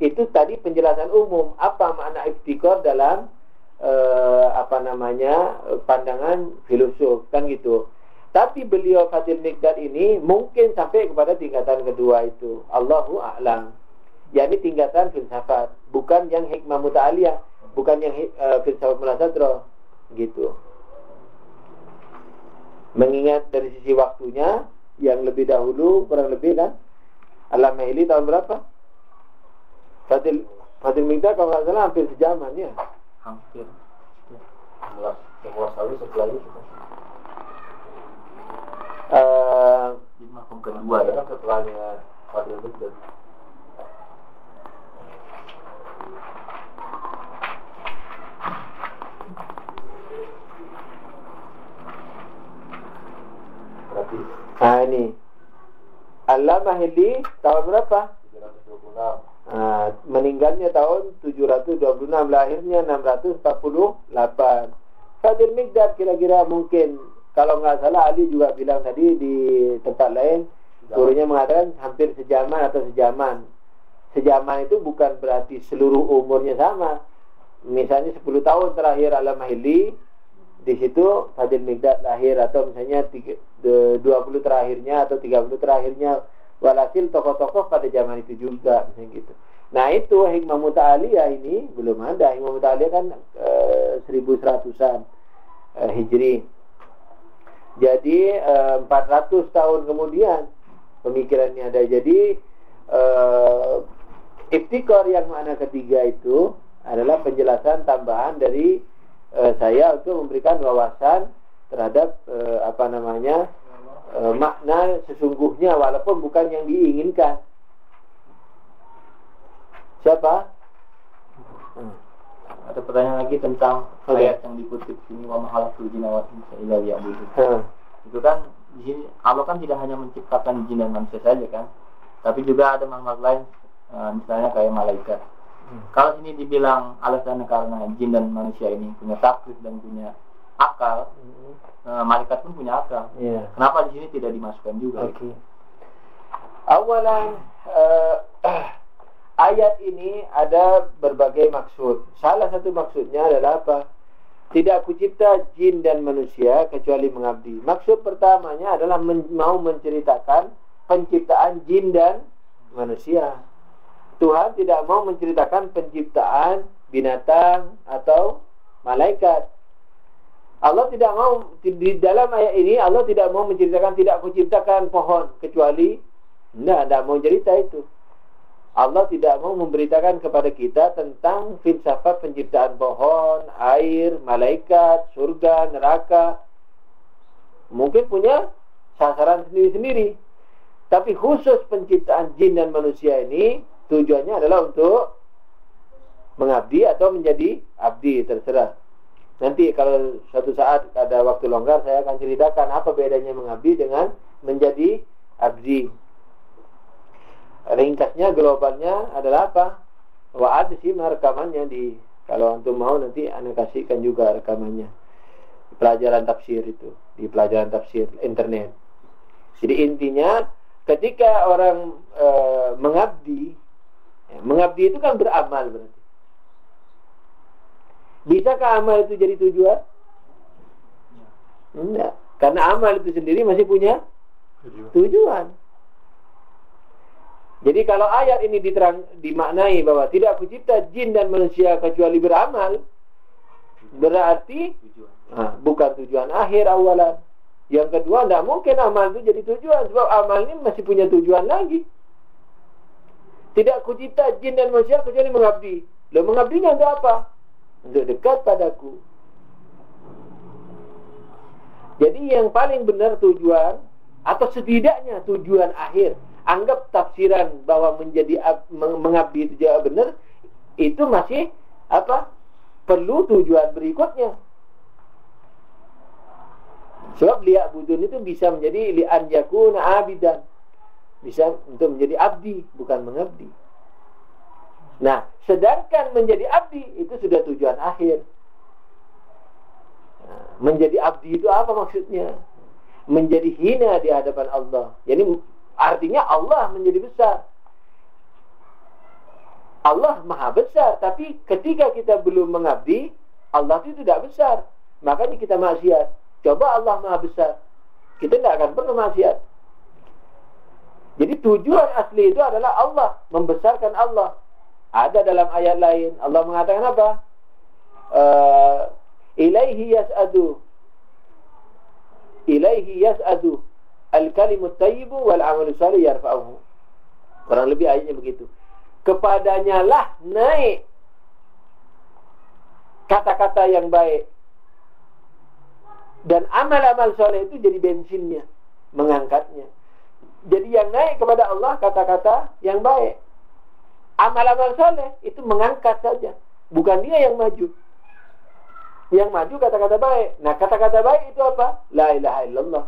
itu tadi penjelasan umum apa makna iftikor dalam pandangan filosof, kan gitu. Tapi beliau Fathul Miqdad ini mungkin sampai kepada tingkatan kedua itu, Allahu a'lam, yakni tingkatan filsafat, bukan yang hikmah muta'aliyah, bukan yang filsafat mulasadro gitu. Mengingat dari sisi waktunya yang lebih dahulu kurang lebih kan Al-Mahili tahun berapa? Fathul Miqdad kalau nggak salah hampir sejaman ya. Hampir. Yang wasawi setelah itu. Makom kedua ya kan setelahnya Fathul Miqdad. Berarti. Ini Al-Mahili tahun berapa? 726. Meninggalnya tahun 726, lahirnya 648. Fathul Miqdad kira-kira mungkin, kalau nggak salah Ali juga bilang tadi di tempat lain, gurunya mengatakan hampir sejaman atau sejaman. Sejaman itu bukan berarti seluruh umurnya sama. Misalnya 10 tahun terakhir Al-Mahili, di situ Fathul Miqdad lahir, atau misalnya 20 terakhirnya atau 30 terakhirnya. Walhasil tokoh-tokoh pada zaman itu juga, misalnya gitu. Nah itu hikmah muta'aliyah ini belum ada. Hikmah muta'aliyah kan 1100-an Hijri. Jadi 400 tahun kemudian pemikirannya ada. Jadi iftikor yang makna ketiga itu adalah penjelasan tambahan dari saya untuk memberikan wawasan terhadap makna sesungguhnya, walaupun bukan yang diinginkan. Siapa? Ada pertanyaan lagi tentang ayat yang dikutip sini, wa mahalakul jinna wal insa illa liya'budun. Itu kan di sini Allah kan tidak hanya menciptakan jin dan manusia saja kan, tapi juga ada makhluk lain, misalnya kayak malaikat. Kalau sini dibilang alasannya karena jin dan manusia ini punya taklif dan punya akal, malaikat pun punya akal. Kenapa di sini tidak dimasukkan juga? Awalan ayat ini ada berbagai maksud. Salah satu maksudnya adalah apa? Tidak kucipta jin dan manusia kecuali mengabdi. Maksud pertamanya adalah mau menceritakan penciptaan jin dan manusia. Tuhan tidak mau menceritakan penciptaan binatang atau malaikat. Allah tidak mau, di dalam ayat ini Allah tidak mau menceritakan tidak kuciptakan pohon kecuali, tidak mau cerita itu. Allah tidak mau memberitakan kepada kita tentang filsafat penciptaan pohon, air, malaikat, surga, neraka. Mungkin punya sasaran sendiri-sendiri. Tapi khusus penciptaan jin dan manusia ini tujuannya adalah untuk mengabdi atau menjadi abdi, terserah. Nanti kalau suatu saat ada waktu longgar, saya akan ceritakan apa bedanya mengabdi dengan menjadi abdi. Ringkasnya, globalnya adalah apa? Ada sih rekamannya di, kalau antum mau nanti anda kasihkan juga rekamannya. Pelajaran tafsir itu, di pelajaran tafsir internet. Jadi intinya ketika orang mengabdi, mengabdi itu kan beramal berarti. Bisakah amal itu jadi tujuan? Enggak. Karena amal itu sendiri masih punya tujuan. Jadi kalau ayat ini dimaknai bahwa tidak kucipta jin dan manusia kecuali beramal, berarti bukan tujuan akhir awalan. Yang kedua, tidak mungkin amal itu jadi tujuan, sebab amal ini masih punya tujuan lagi. Tidak kucipta jin dan manusia kecuali mengabdi. Lalu mengabdinya untuk apa? Untuk dekat padaku. Jadi yang paling benar tujuan, atau setidaknya tujuan akhir, anggap tafsiran bahwa mengabdi itu juga benar, itu masih perlu tujuan berikutnya. Sebab liya'budun itu bisa menjadi li'an yakuna abidan, bisa untuk menjadi abdi, bukan mengabdi. Nah, sedangkan menjadi abdi itu sudah tujuan akhir. Nah, menjadi abdi itu apa maksudnya? Menjadi hina di hadapan Allah. Jadi artinya Allah menjadi besar. Allah maha besar, tapi ketika kita belum mengabdi, Allah itu tidak besar. Makanya kita maksiat. Coba Allah maha besar, kita tidak akan pernah maksiat. Jadi tujuan asli itu adalah Allah, membesarkan Allah. Ada dalam ayat lain Allah mengatakan apa? Ilaihi yas'adu al-kalimut thayyibu wal 'amalu shalih yarfa'uhu. Kurang lebih ayatnya begitu. Kepadanya lah naik kata-kata yang baik, dan amal-amal soleh itu jadi bensinnya, mengangkatnya. Jadi yang naik kepada Allah kata-kata yang baik, amal-amal soleh itu mengangkat saja, bukan dia yang maju. Yang maju kata-kata baik. Nah, kata-kata baik itu apa? La ilaha illallah.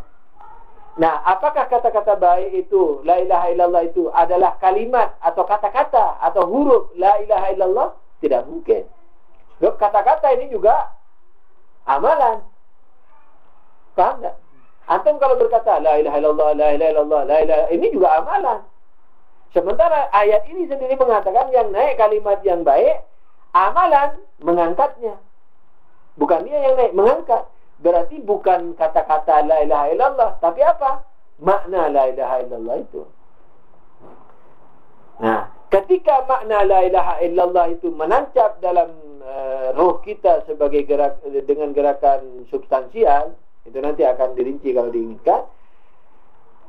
Nah, apakah kata-kata baik itu, la ilaha illallah itu adalah kalimat atau kata-kata atau huruf la ilaha illallah? Tidak mungkin. Sebab kata-kata ini juga amalan. Paham tak? Antum kalau berkata la ilaha illallah, la ilaha illallah, la ilaha, ini juga amalan. Sementara ayat ini sendiri mengatakan yang naik kalimat yang baik, amalan mengangkatnya. Bukan dia yang naik, mengangkat. Berarti bukan kata-kata la ilaha illallah, tapi apa? Makna la ilaha illallah itu. Nah, ketika makna la ilaha illallah itu menancap dalam roh kita sebagai dengan gerakan substansial, itu nanti akan dirinci kalau diinginkan.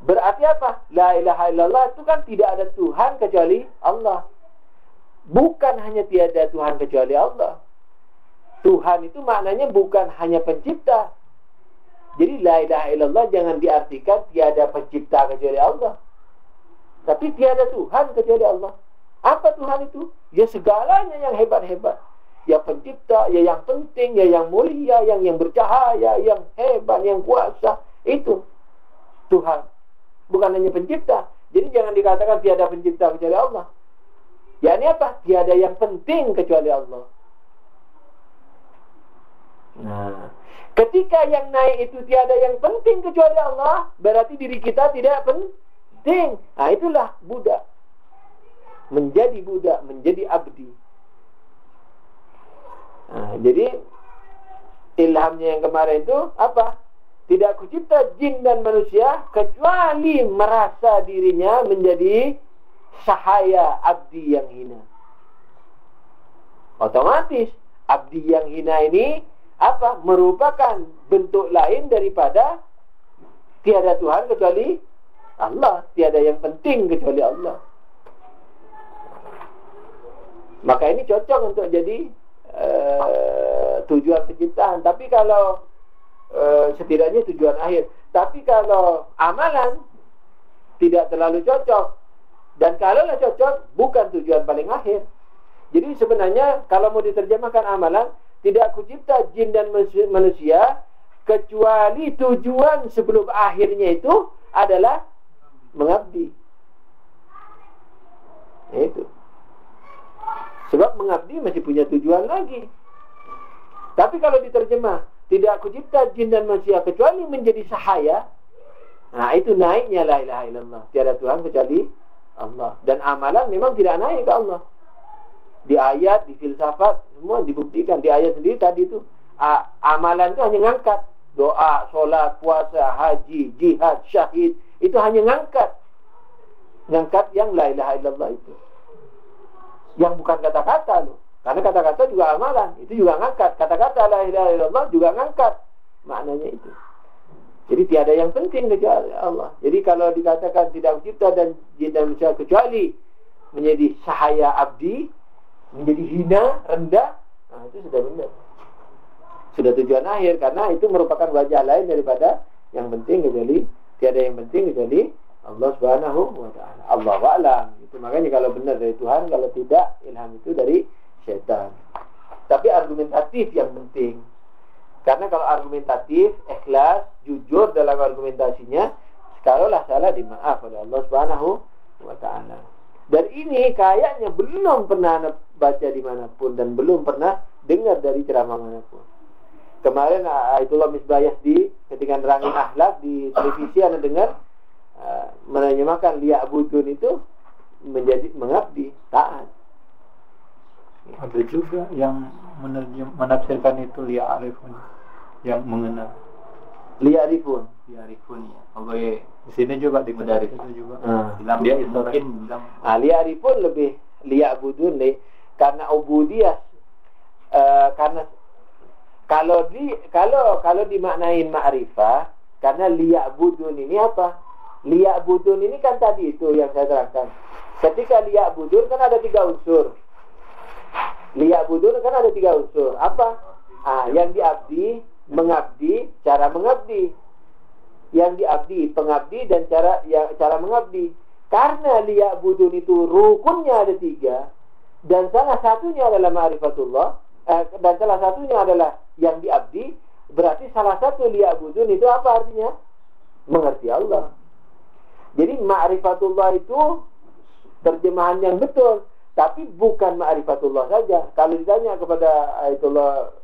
Berarti apa? La ilaha illallah itu kan tidak ada Tuhan kecuali Allah. Bukan hanya tiada Tuhan kecuali Allah. Tuhan itu maknanya bukan hanya pencipta. Jadi la ilaha illallah jangan diartikan tiada pencipta kecuali Allah. Tapi tiada Tuhan kecuali Allah. Apa Tuhan itu? Ya segalanya yang hebat-hebat. Ya pencipta, ya yang penting, ya yang mulia, yang bercahaya, yang hebat, yang kuasa. Itu Tuhan. Bukan hanya pencipta. Jadi jangan dikatakan tiada pencipta kecuali Allah. Ya ini apa? Tiada yang penting kecuali Allah. Nah, ketika yang naik itu tiada yang penting kecuali Allah, berarti diri kita tidak penting. Nah, itulah budak. Menjadi budak, menjadi abdi. Nah, jadi ilhamnya yang kemarin itu apa? Tidak kucipta jin dan manusia kecuali merasa dirinya menjadi sahaya abdi yang hina. Otomatis abdi yang hina ini apa? Merupakan bentuk lain daripada tiada Tuhan kecuali Allah, tiada yang penting kecuali Allah. Maka ini cocok untuk jadi tujuan penciptaan. Tapi kalau setidaknya tujuan akhir. Tapi kalau amalan tidak terlalu cocok. Dan kalau cocok bukan tujuan paling akhir. Jadi sebenarnya kalau mau diterjemahkan amalan, tidak kucipta jin dan manusia kecuali tujuan sebelum akhirnya itu adalah mengabdi. Itu. Sebab mengabdi masih punya tujuan lagi. Tapi kalau diterjemah tidak kucipta jin dan manusia kecuali menjadi sahaya, nah itu naiknya la ilaha illallah. Tiada Tuhan kecuali Allah. Dan amalan memang tidak naik ke Allah. Di ayat, di filsafat, semua dibuktikan. Di ayat sendiri tadi itu amalan itu hanya ngangkat. Doa, sholat, puasa, haji, jihad, syahid, itu hanya ngangkat yang la ilaha illallah itu. Yang bukan kata-kata loh. Karena kata-kata juga amalan, itu juga ngangkat. Kata-kata la ilaha illallah juga ngangkat maknanya itu. Jadi tiada yang penting kecuali Allah. Jadi kalau dikatakan tidak mencipta dan jin dan manusia kecuali menjadi sahaya abdi, menjadi hina, rendah, nah itu sudah benar. Sudah tujuan akhir, karena itu merupakan wajah lain daripada yang penting kecuali tiada yang penting kecuali Allah Subhanahu wa taala. Allahu a'lam. Itu makanya kalau benar dari Tuhan, kalau tidak ilham itu dari syaitan. Tapi argumentatif yang penting. Karena kalau argumentatif, ikhlas, jujur dalam argumentasinya, kalaulah salah dimaaf oleh Allah Subhanahu wa taala. Dan ini kayaknya belum pernah baca dimanapun dan belum pernah dengar dari ceramah manapun. Kemarin Ayatullah Misbah Yazdi ketika nerangin akhlak di televisi Anda dengar menerjemahkan liya'budun itu menjadi mengabdi, taat. Ada juga yang menafsirkan itu liya'rifun, yang mengenal. Liya'rifun ya. Kalau di sini juga di Madaris itu juga. Bilang dia mungkin bilang liya'rifun lebih liya'budun nih, karena ubudiyah karena kalau dimaknain ma'rifah, karena liya'budun ini apa? Liya'budun ini kan tadi itu yang saya terangkan. Ketika liya'budun kan ada 3 unsur. Liya'budun kan ada 3 unsur. Apa? Yang diabdi, mengabdi, cara mengabdi. Yang diabdi, pengabdi, dan cara mengabdi. Karena liya'budun itu rukunnya ada 3, dan salah satunya adalah ma'rifatullah, dan salah satunya adalah yang diabdi, berarti salah satu liya'budun itu apa artinya? Mengerti Allah. Jadi ma'rifatullah itu terjemahan yang betul, tapi bukan ma'rifatullah saja. Kalau ditanya kepada Ayatullah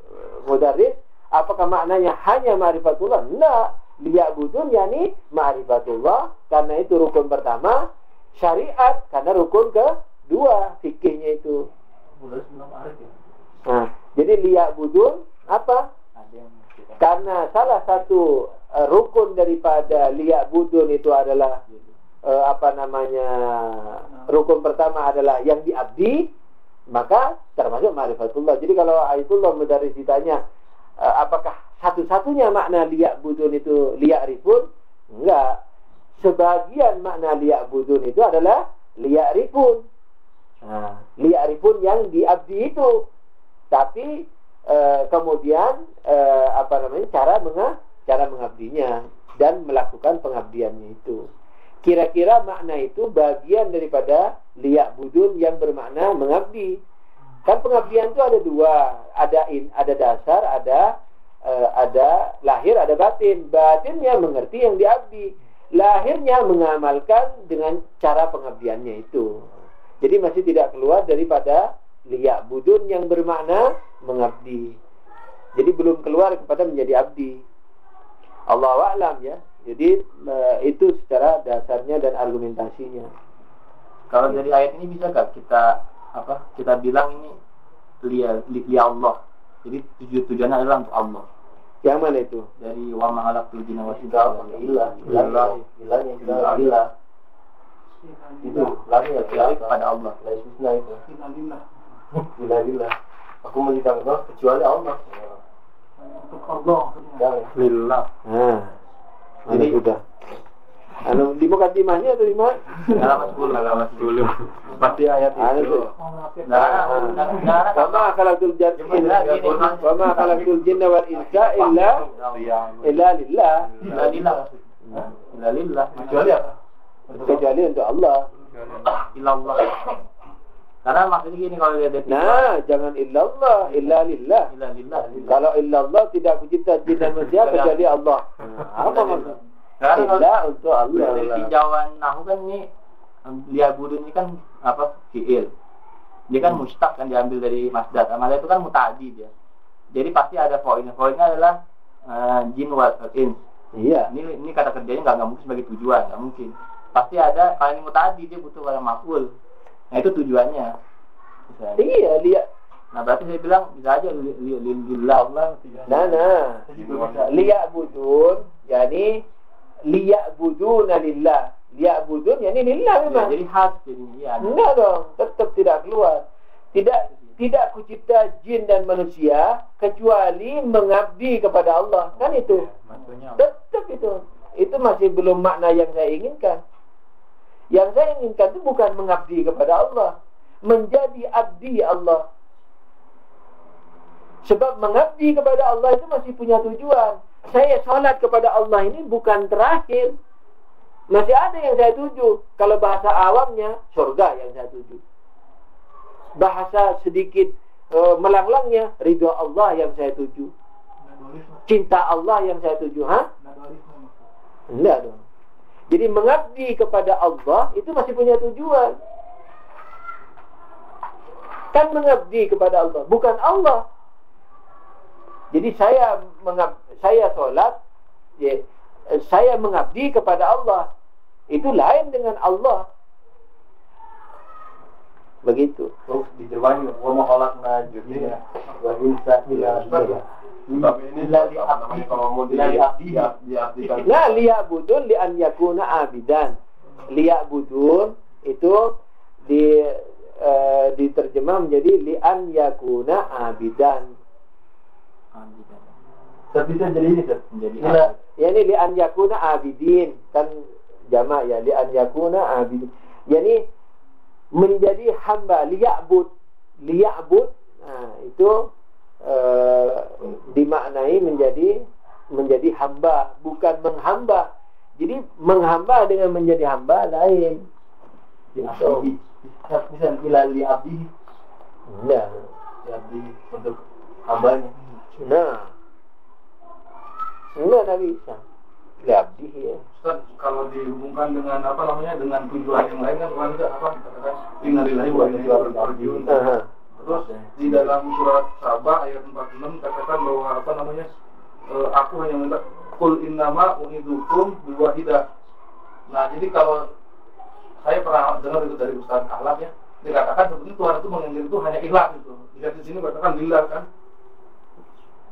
Mudarris, apakah maknanya hanya ma'rifatullah? Enggak. Liya'budun yakni ma'rifatullah, karena itu rukun pertama. Syariat karena rukun kedua, fikihnya itu. Jadi liya'budun apa? Karena salah satu rukun daripada liya'budun itu adalah rukun pertama adalah yang diabdi, maka termasuk ma'rifatullah. Jadi kalau Ayatullah Mudarris ditanya apakah satu-satunya makna liya'budun itu liya'rifun? Enggak. Sebagian makna liya'budun itu adalah liya'rifun. Liya'rifun yang diabdi itu. Tapi kemudian cara mengabdinya dan melakukan pengabdiannya itu. Kira-kira makna itu bagian daripada liya'budun yang bermakna mengabdi. Kan pengabdian itu ada 2, ada dasar, ada lahir, ada batin. Batinnya mengerti yang diabdi, lahirnya mengamalkan dengan cara pengabdiannya itu. Jadi masih tidak keluar daripada liya'budun yang bermakna mengabdi. Jadi belum keluar kepada menjadi abdi. Allahu a'lam ya. Jadi itu secara dasarnya dan argumentasinya. Kalau dari ayat ini bisa gak kita bilang ini liya Allah. Jadi tujuannya adalah untuk Allah. Yang mana itu? Dari wa ma khalaqtul jinna wal insa illa itu lagi ya kepada Allah. Lillah. Aku melihat Allah kecuali Allah. Untuk Allah. Lillah. Jadi sudah. Di mukadimahnya atau di mana? Halaman 10. Pasti ayat itu. Wa ma khalaqtul jinna wal insa illa lillah. Kecuali apa? Kecuali untuk Allah. Illallah. Karena maksudnya gini kalau dia jangan illallah, illa lillah. Kalau illallah tidak pencipta jin dan manusia kecuali Allah. Apa maksudnya? Illa untuk Allah. Dari tinjauan nahu kan ini liya'budun ini kan fi'il. Dia kan mustaq kan diambil dari masdar. Masdar itu kan muta'addi dia. Jadi pasti ada fa'ilnya. Fa'ilnya adalah jin wal ins. Iya. Ini kata kerjanya nggak mungkin sebagai tujuan, nggak mungkin. Pasti ada kalau ini muta'addi dia butuh kata maf'ul. Nah itu tujuannya. Misalnya. Iya, lihat. Nah berarti saya bilang bisa aja lillah Allah. Liya'budun, yakni liya'buduna lillah. Liya'budun yani lillah memang. Jadi khas jadinya. Ya, enggak dong, tetap tidak keluar. Tidak kucipta jin dan manusia kecuali mengabdi kepada Allah. Kan itu. Tetap itu. Itu masih belum makna yang saya inginkan. Yang saya inginkan itu bukan mengabdi kepada Allah, menjadi abdi Allah. Sebab mengabdi kepada Allah itu masih punya tujuan. Saya sholat kepada Allah ini bukan terakhir. Masih ada yang saya tuju. Kalau bahasa awamnya, surga yang saya tuju. Bahasa sedikit melanglangnya, ridho Allah yang saya tuju. Cinta Allah yang saya tuju. Enggak dong. Jadi mengabdi kepada Allah itu masih punya tujuan. Kan mengabdi kepada Allah, bukan Allah. Jadi saya sholat, ya, saya mengabdi kepada Allah. Itu lain dengan Allah. Begitu. Terus dijawabin, wa ma khalaqna jinna wa insa illa Nah, liya'budun li an yakuna abidan. Liya'budun itu diterjemah menjadi li an yakuna abidan. Bisa jadi ini menjadi ya ini li an yakuna abidin kan jamak ya, li an yakuna abidin. Yani menjadi hamba, liya'bud. Nah, itu dimaknai menjadi hamba, bukan menghamba. Jadi menghamba dengan menjadi hamba lain. Gitu. Bisa bilang li abdi. Nah, li abdi untuk hambanya. Nah, enggak bisa. Li abdi ya. Ustaz, kalau dihubungkan dengan dengan tujuan yang lain kan katakan innalillahi wa inna ilaihi raji'un. Terus di dalam surat Sabah ayat 46 katakan bahwa aku hanya minta qul innama unidukum biwahidah. Nah, jadi kalau saya pernah dengar itu dari Ustaz Ahlak ya, dikatakan sebetulnya Tuhan itu menginginkan itu hanya ikhlas gitu. Di sini katakan lillah kan.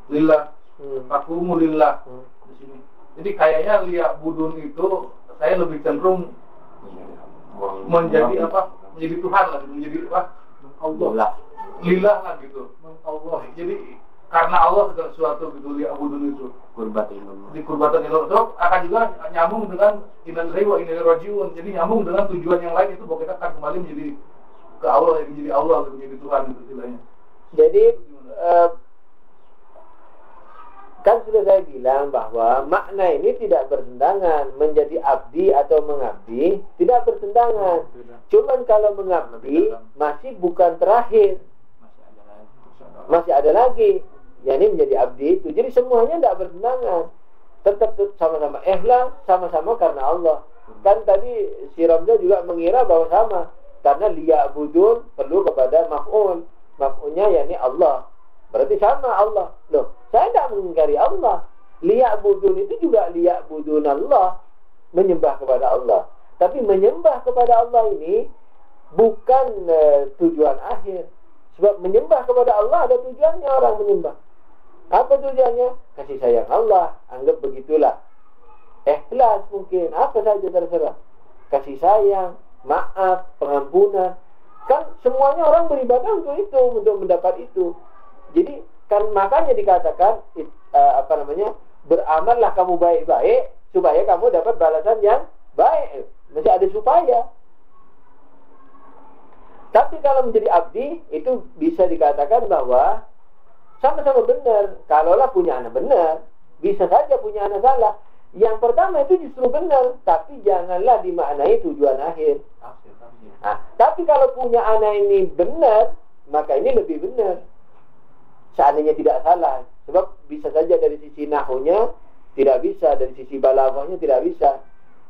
Lillah. Taqumu lillah di sini. Jadi kayaknya liya'budun itu saya lebih cenderung menjadi menjadi Tuhan lah, menjadi Allah. Lillah lah gitu. Allah. Jadi karena Allah segala sesuatu gitu liya'budun itu. Di kurbatan ilmu itu akan juga nyambung dengan innalillahi wa inna ilaihi raji'un. Jadi nyambung dengan tujuan yang lain itu bahwa kita akan kembali menjadi ke Allah, menjadi Allah, menjadi Tuhan itu istilahnya. Jadi kan sudah saya bilang bahwa makna ini tidak bertentangan. Menjadi abdi atau mengabdi tidak bertentangan. Cuman kalau mengabdi masih bukan terakhir, masih ada lagi. Yani menjadi abdi itu. Jadi semuanya tidak bertentangan. Tetap sama-sama ikhlas, sama-sama karena Allah. Kan tadi si Ramza juga mengira bahwa sama. Karena liya'budun perlu kepada maf'ul. Maf'ulnya yani Allah. Berarti sama Allah. Loh, saya tidak mengingkari Allah. Liya'budun itu juga liya'budun Allah. Menyembah kepada Allah. Tapi menyembah kepada Allah ini bukan tujuan akhir. Sebab menyembah kepada Allah ada tujuannya orang menyembah. Apa tujuannya? Kasih sayang Allah. Anggap begitulah. Ikhlas mungkin. Apa saja terserah. Kasih sayang, maaf, pengampunan. Kan semuanya orang beribadah untuk itu. Untuk mendapat itu. Jadi kan makanya dikatakan beramallah kamu baik-baik supaya kamu dapat balasan yang baik. Mesti ada supaya. Tapi kalau menjadi abdi itu bisa dikatakan bahwa sama-sama benar. Kalaulah punya anak benar, bisa saja punya anak salah. Yang pertama itu justru benar, tapi janganlah dimaknai tujuan akhir. Nah, tapi kalau punya anak ini benar, maka ini lebih benar. Seandainya tidak salah, sebab bisa saja dari sisi nahunya tidak bisa, dari sisi balaghahnya tidak bisa.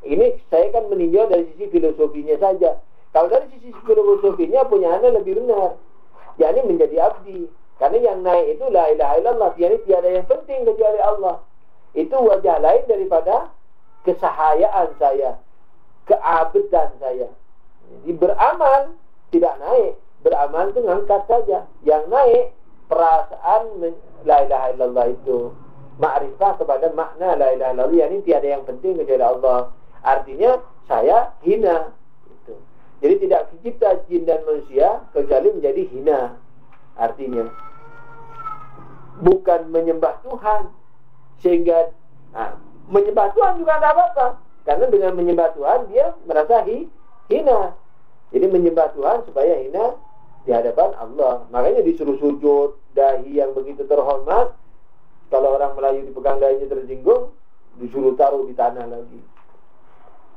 Ini saya kan meninjau dari sisi filosofinya saja. Kalau dari sisi filosofinya punya anak lebih benar, yakni menjadi abdi. Karena yang naik itu la ilaha illallah, yakni tiada yang penting kecuali Allah. Itu wajah lain daripada kesahayaan saya, keabedan saya. Jadi beramal tidak naik, beramal itu ngangkat saja. Yang naik perasaan la ilaha illallah itu. ma'rifah kepada makna la ilaha illallah, yakni tiada yang penting kecuali Allah. Artinya saya hina. Gitu. Jadi tidak tercipta jin dan manusia kecuali menjadi hina. Artinya bukan menyembah Tuhan sehingga menyembah Tuhan juga tidak apa-apa, karena dengan menyembah Tuhan dia merasa hina. Jadi menyembah Tuhan supaya hina di hadapan Allah. Makanya disuruh sujud dahi yang begitu terhormat. Kalau orang Melayu dipegang dahinya tersinggung, disuruh taruh di tanah lagi.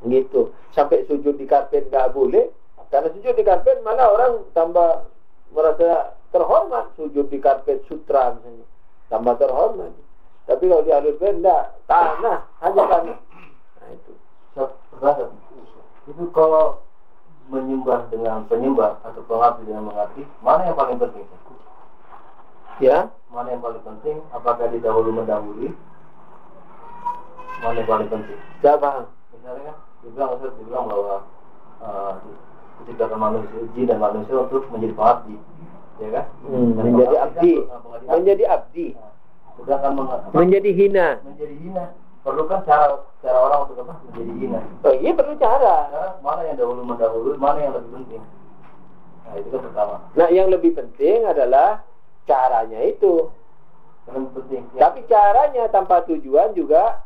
Gitu. Sampai sujud di karpet nggak boleh, karena sujud di karpet mana orang tambah merasa terhormat. Sujud di karpet sutra misalnya, tambah terhormat. Tapi kalau di alur benda tanah, hanya tanah. Nah itu. Itu kalau menyembah dengan penyembah atau pengabdi dengan mengabdi, mana yang paling penting? Ya, mana yang paling penting? Apakah didahulu mendahului? Mana yang paling penting? tidak paham. Misalnya dibilang bahwa diciptakan manusia, jin dan manusia untuk menjadi pengabdi, ya kan? Menjadi abdi, menjadi abdi. Sedangkan menjadi hina. Menjadi hina. Perlu kan cara orang untuk apa? Menjadi hina. Oh iya, perlu cara. Mana yang dahulu mendahului, mana yang lebih penting? Nah itu kan pertama. Nah yang lebih penting adalah caranya itu. Yang lebih penting. Tapi caranya tanpa tujuan juga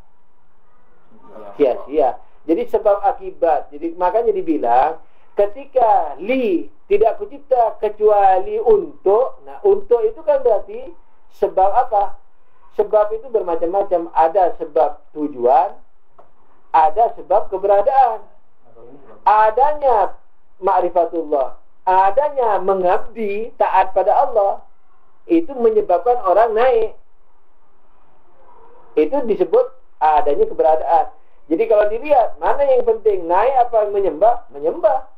sia-sia. Jadi sebab akibat. Jadi makanya dibilang ketika tidak kucipta kecuali untuk. Nah untuk itu kan berarti sebab apa? Sebab itu bermacam-macam. Ada sebab tujuan, ada sebab keberadaan. Adanya ma'rifatullah, adanya mengabdi, taat pada Allah, itu menyebabkan orang naik. Itu disebut adanya keberadaan. Jadi kalau dilihat, mana yang penting, naik apa menyembah? Menyembah.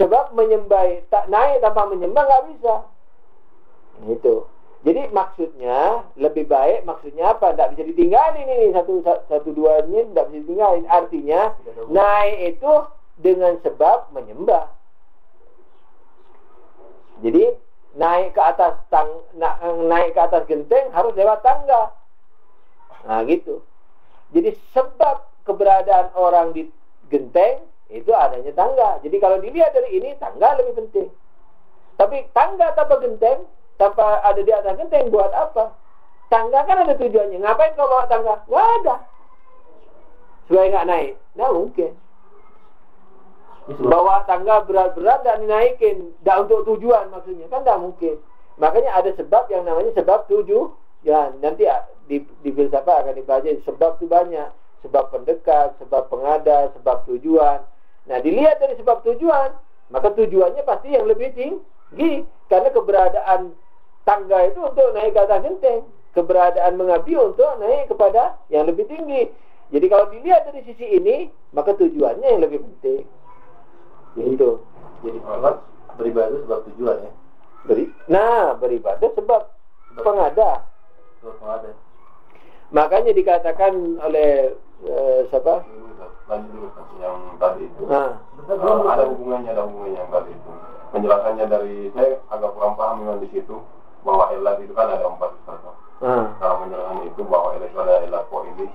Sebab menyembah, tak naik tanpa menyembah nggak bisa. Itu. Jadi maksudnya lebih baik, maksudnya apa? Tidak bisa ditinggalin ini satu duanya, tidak bisa ditinggalin. Artinya naik itu dengan sebab menyembah. Jadi naik ke atas genteng harus lewat tangga. Nah gitu. Jadi sebab keberadaan orang di genteng itu adanya tangga. Jadi kalau dilihat dari ini, tangga lebih penting. Tapi tangga tanpa genteng, tanpa ada di atas genteng buat apa? Tangga kan ada tujuannya. Ngapain kau bawa tangga? Nggak ada. Supaya nggak naik. Nggak mungkin. Bawa tangga berat-berat dan dinaikin. Nggak untuk tujuan maksudnya. Kan nggak mungkin. Makanya ada sebab yang namanya sebab tujuan. Nanti di filsafat akan dipelajari. Sebab itu banyak. Sebab pendekat, sebab pengada, sebab tujuan. Nah dilihat dari sebab tujuan, maka tujuannya pasti yang lebih tinggi. Karena keberadaan tangga itu untuk naik ke atas genteng, keberadaan mengabdi untuk naik kepada yang lebih tinggi. Jadi kalau dilihat dari sisi ini, maka tujuannya yang lebih penting. Itu. Jadi beribadah sebab tujuan ya. Beribadah sebab pengada. Sebab pengada. Makanya dikatakan oleh siapa? Lanjut dulu yang tadi itu. Ada hubungannya yang tadi itu. Penjelasannya dari saya agak kurang paham dengan di situ bahwa elat itu kan ada 4 kata. Cara menjelaskan itu bahwa elat itu ada elat ini.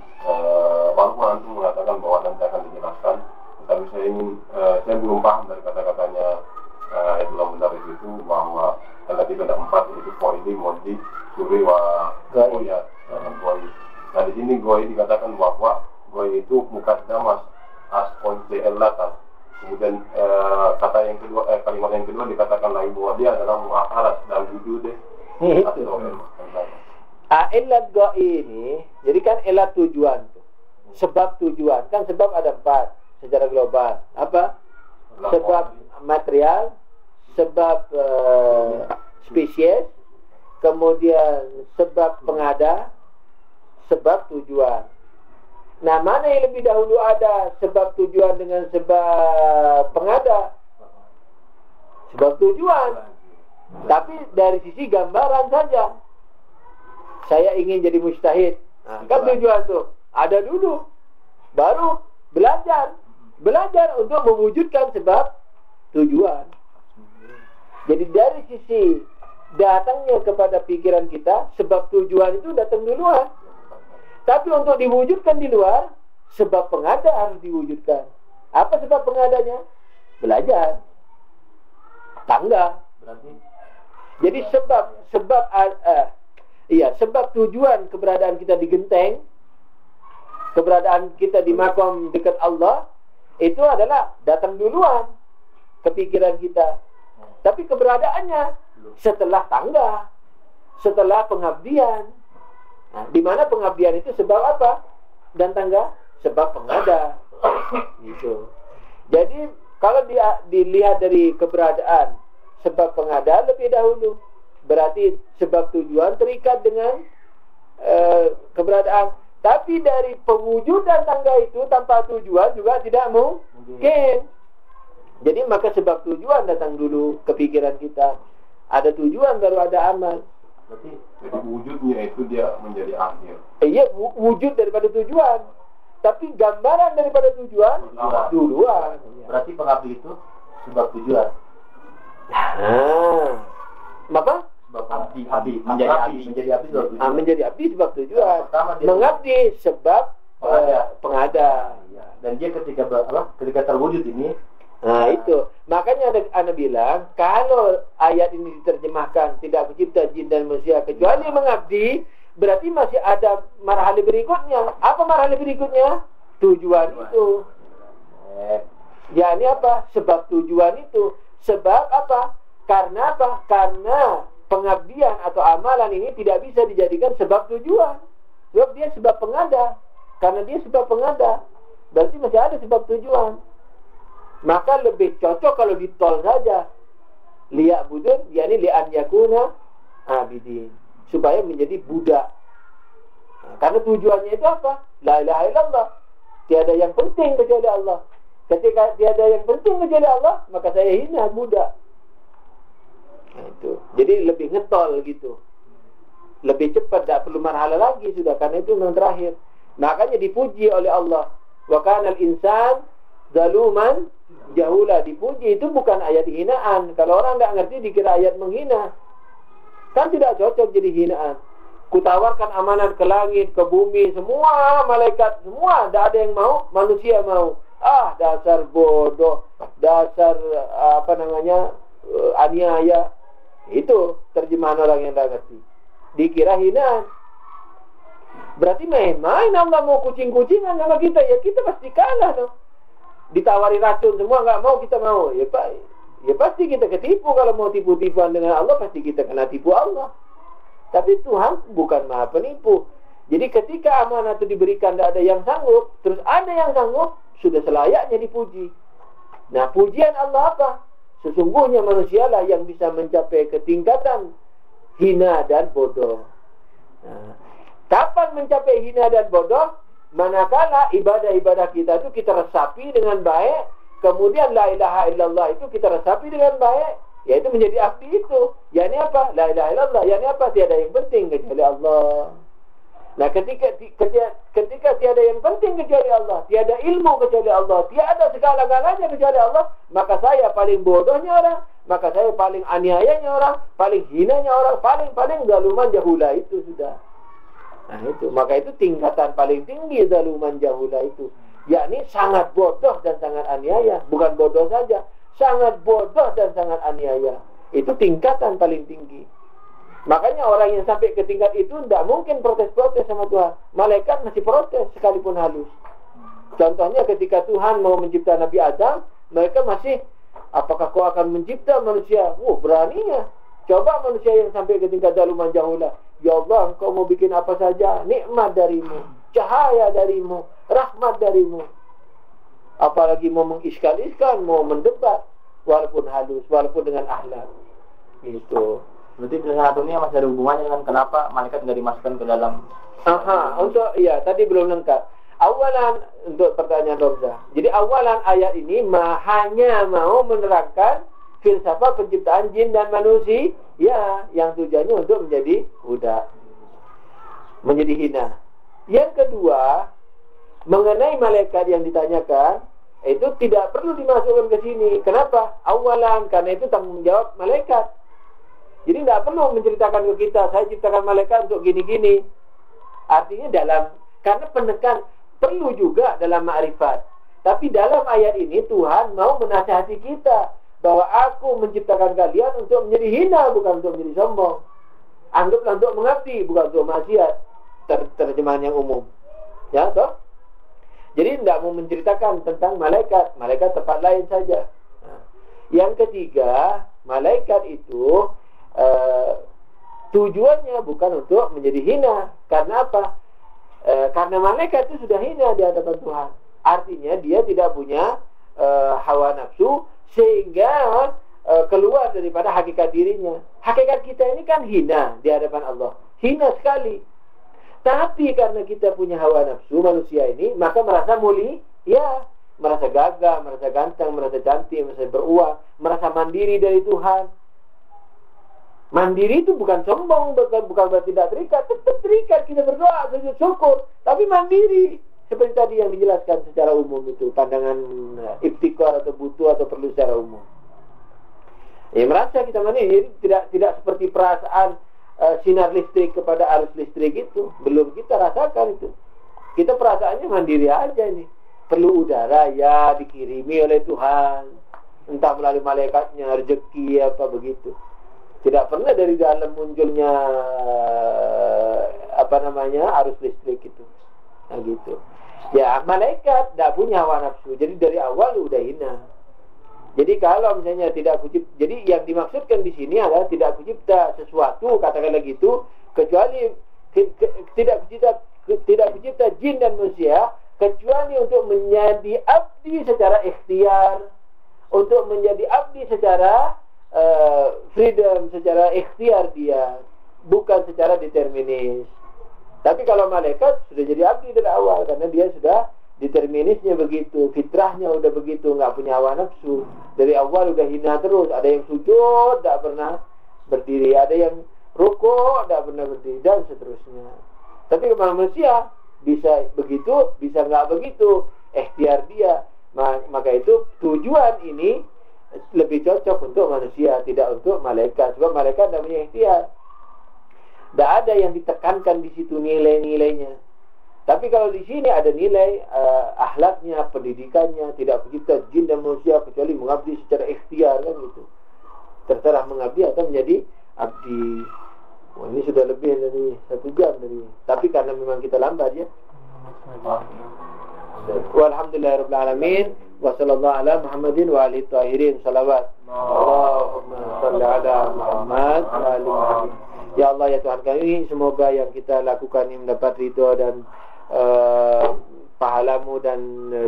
Walaupun antum mengatakan bahwa nanti akan dijelaskan, tapi saya belum paham dari kata-katanya Abdullah Mundaris itu bahwa elat itu ada 4, yaitu poili, modi, suri, goya, goi. Nah di sini goi dikatakan bahwa goi itu mukaddamas as pointi elatan. Kemudian kata yang kedua, kalimat yang kedua dikatakan lagi bahwa dia adalah mu'akharat dan wujud deh. Ilat goi ini, jadi kan ilat tujuan tuh. Sebab tujuan, kan sebab ada 4 secara global. Apa? Sebab material, sebab spesies, kemudian sebab pengada, sebab tujuan. Nah, mana yang lebih dahulu ada sebab tujuan dengan sebab pengada? Sebab tujuan. Tapi dari sisi gambaran saja. Saya ingin jadi mujtahid. Nah, kan tujuan tuh ada dulu. Baru belajar. Belajar untuk mewujudkan sebab tujuan. Jadi dari sisi datangnya kepada pikiran kita, sebab tujuan itu datang duluan. Tapi untuk diwujudkan di luar, sebab pengada harus diwujudkan. Apa sebab pengadanya? Belajar. Tangga. Berarti jadi sebab tujuan keberadaan kita di genteng, keberadaan kita di makom dekat Allah, itu adalah datang duluan ke pikiran kita. Tapi keberadaannya setelah tangga, setelah pengabdian. Nah, di mana pengabdian itu sebab apa? Dan tangga sebab pengada. Gitu. Jadi kalau dilihat dari keberadaan sebab pengada lebih dahulu, berarti sebab tujuan terikat dengan keberadaan. Tapi dari pewujudan tangga itu tanpa tujuan juga tidak mungkin. Jadi maka sebab tujuan datang dulu ke pikiran kita. Ada tujuan baru ada amal. Berarti jadi wujudnya itu dia menjadi akhir. Iya, wujud daripada tujuan. Tapi gambaran daripada tujuan duluan. berarti pengabdi itu sebab tujuan. Maka Sebab abdi menjadi abdi sebab tujuan. menjadi abdi sebab tujuan. Mengabdi sebab pengada. Dan dia ketika terwujud ini. Nah itu, makanya Anda bilang kalau ayat ini diterjemahkan tidak mencipta jin dan manusia kecuali mengabdi, berarti masih ada marhala berikutnya. Apa marhala berikutnya? Tujuan itu. Ya ini apa? Sebab tujuan itu. Sebab apa? Karena apa? Karena pengabdian atau amalan ini tidak bisa dijadikan sebab tujuan. Sebab dia sebab pengada. Karena dia sebab pengada, berarti masih ada sebab tujuan. Maka lebih cocok kalau ditol saja. Liyak budun, yakni li'an yakuna abidin. Supaya menjadi budak. Karena tujuannya itu apa? La ilaha illallah. Tiada yang penting kecuali Allah. Ketika tiada yang penting kecuali Allah, maka saya hina budak. Nah, itu. Jadi lebih ngetol gitu. Lebih cepat, tak perlu marhala lagi sudah. Karena itu yang terakhir. Makanya dipuji oleh Allah. Wa kana al-insan zaluman jahula. Dipuji itu bukan ayat hinaan. Kalau orang tak ngerti dikira ayat menghina. Kan tidak cocok jadi hinaan. Kutawarkan amanat ke langit, ke bumi, semua malaikat, semua. Tak ada yang mau, manusia mau. Dasar bodoh, dasar aniaya. Itu terjemahan orang yang tak ngerti. Dikira hinaan. Berarti main-main Allah mau kucing-kucingan sama kita. Ya kita pasti kalah dong. Ditawari racun semua nggak mau, kita mau. Ya pasti kita ketipu. Kalau mau tipu-tipuan dengan Allah, pasti kita kena tipu Allah. Tapi Tuhan bukan maha penipu. Jadi ketika amanah itu diberikan, tidak ada yang sanggup, terus ada yang sanggup, sudah selayaknya dipuji. Nah, pujian Allah apa? Sesungguhnya manusialah yang bisa mencapai ketingkatan hina dan bodoh. Nah, kapan mencapai hina dan bodoh? Manakala ibadah-ibadah kita itu kita resapi dengan baik, kemudian la ilaha illallah itu kita resapi dengan baik, yaitu menjadi abdi itu. Yani apa? La ilaha illallah. Yani apa? Tiada yang penting kecuali Allah. Nah, ketika tiada yang penting kecuali Allah, tiada ilmu kecuali Allah, tiada segala-galanya kecuali Allah, maka saya paling bodohnya orang, maka saya paling aniayanya orang, paling hinanya orang, paling zaluman jahula itu sudah. Nah itu, maka itu tingkatan paling tinggi zaluman jahula itu, yakni sangat bodoh dan sangat aniaya. Bukan bodoh saja, sangat bodoh dan sangat aniaya. Itu tingkatan paling tinggi. Makanya orang yang sampai ke tingkat itu tidak mungkin protes-protes sama Tuhan. Malaikat masih protes sekalipun halus. Contohnya ketika Tuhan mau mencipta Nabi Adam, mereka masih, apakah kau akan mencipta manusia? Beraninya. Coba manusia yang sampai ke tingkat zaluman jahula. Ya Allah, engkau mau bikin apa saja, nikmat darimu, cahaya darimu, rahmat darimu. Apalagi mau mengiskal-iskal, mau mendebat, walaupun halus, walaupun dengan akhlak. Itu. Berarti salah satunya masih ada hubungannya dengan kenapa malaikat tidak dimasukkan ke dalam. Tadi belum lengkap. Awalan, untuk pertanyaan Robza. Jadi awalan ayat ini hanya mau menerangkan filsafat penciptaan jin dan manusia, ya, yang tujuannya untuk menjadi budak, menjadi hina. Yang kedua, mengenai malaikat yang ditanyakan, itu tidak perlu dimasukkan ke sini. Kenapa? Awalan, karena itu tanggung jawab malaikat. Jadi tidak perlu menceritakan ke kita, saya ciptakan malaikat untuk gini-gini. Artinya karena penekan perlu juga dalam ma'rifat. Tapi dalam ayat ini Tuhan mau menasihati kita bahwa aku menciptakan kalian untuk menjadi hina, bukan untuk menjadi sombong. Anggaplah untuk mengabdi, bukan untuk maksiat. Terjemahan yang umum. Ya, toh? Jadi tidak mau menceritakan tentang malaikat. Malaikat tempat lain saja. Yang ketiga, malaikat itu tujuannya bukan untuk menjadi hina. Karena apa? Karena malaikat itu sudah hina di hadapan Tuhan. Artinya dia tidak punya hawa nafsu sehingga keluar daripada hakikat dirinya. Hakikat kita ini kan hina di hadapan Allah. Hina sekali. Tapi karena kita punya hawa nafsu manusia ini, maka merasa mulia, merasa gagah, merasa ganteng, merasa cantik, merasa beruang, merasa mandiri dari Tuhan. Mandiri itu bukan sombong, bukan berarti tidak terikat. Tetap terikat, kita berdoa, sujud syukur, tapi mandiri. Seperti tadi yang dijelaskan secara umum itu, pandangan iftikar atau butuh atau perlu secara umum. Ya, merasa kita mandiri, tidak seperti perasaan sinar listrik kepada arus listrik itu. Belum kita rasakan itu. Kita perasaannya mandiri aja ini. Perlu udara, ya dikirimi oleh Tuhan. Entah melalui malaikatnya, rezeki apa begitu. Tidak pernah dari dalam munculnya arus listrik itu. Nah gitu. Ya, malaikat tidak punya hawa nafsu. Jadi dari awal udah hina. Jadi kalau misalnya tidak kucipta, jadi yang dimaksudkan di sini adalah tidak kucipta sesuatu, katakanlah gitu, kecuali tidak kucipta jin dan manusia kecuali untuk menjadi abdi secara ikhtiar, untuk menjadi abdi secara freedom, secara ikhtiar dia, bukan secara determinis. Tapi kalau malaikat sudah jadi abdi dari awal karena dia sudah determinisnya begitu, fitrahnya udah begitu, nggak punya hawa nafsu. Dari awal udah hina terus. Ada yang sujud, tidak pernah berdiri. Ada yang rukuk, tidak pernah berdiri, dan seterusnya. Tapi kalau manusia bisa begitu, bisa nggak begitu, ikhtiar dia. Maka itu tujuan ini lebih cocok untuk manusia, tidak untuk malaikat. Sebab malaikat tidak punya ikhtiar. Tidak ada yang ditekankan di situ nilai-nilainya. Tapi kalau di sini ada nilai akhlaknya, pendidikannya, tidak pencipta jin dan manusia kecuali mengabdi secara ikhtiar, kan gitu. Terserah mengabdi atau menjadi abdi. Wah, ini sudah lebih dari 1 jam dari. Tapi karena memang kita lambat ya. Walhamdulillahirabbil alamin. Wa sallallahu ala Muhammadin wa alihi tahirin. Salawat. Allahumma shalli ala Muhammad wa ali Muhammad. Ya Allah, ya Tuhan kami, semoga yang kita lakukan ini mendapat ridho dan pahalamu dan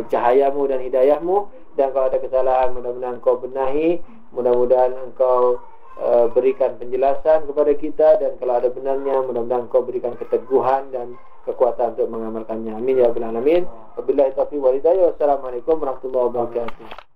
cahayamu dan hidayahmu. Dan kalau ada kesalahan, mudah-mudahan Engkau benahi, mudah-mudahan Engkau berikan penjelasan kepada kita, dan kalau ada benarnya, mudah-mudahan Engkau berikan keteguhan dan kekuatan untuk mengamalkannya. Amin ya rabbal alamin. Wabillahi taufiq wal hidayah. Wassalamualaikum warahmatullahi wabarakatuh.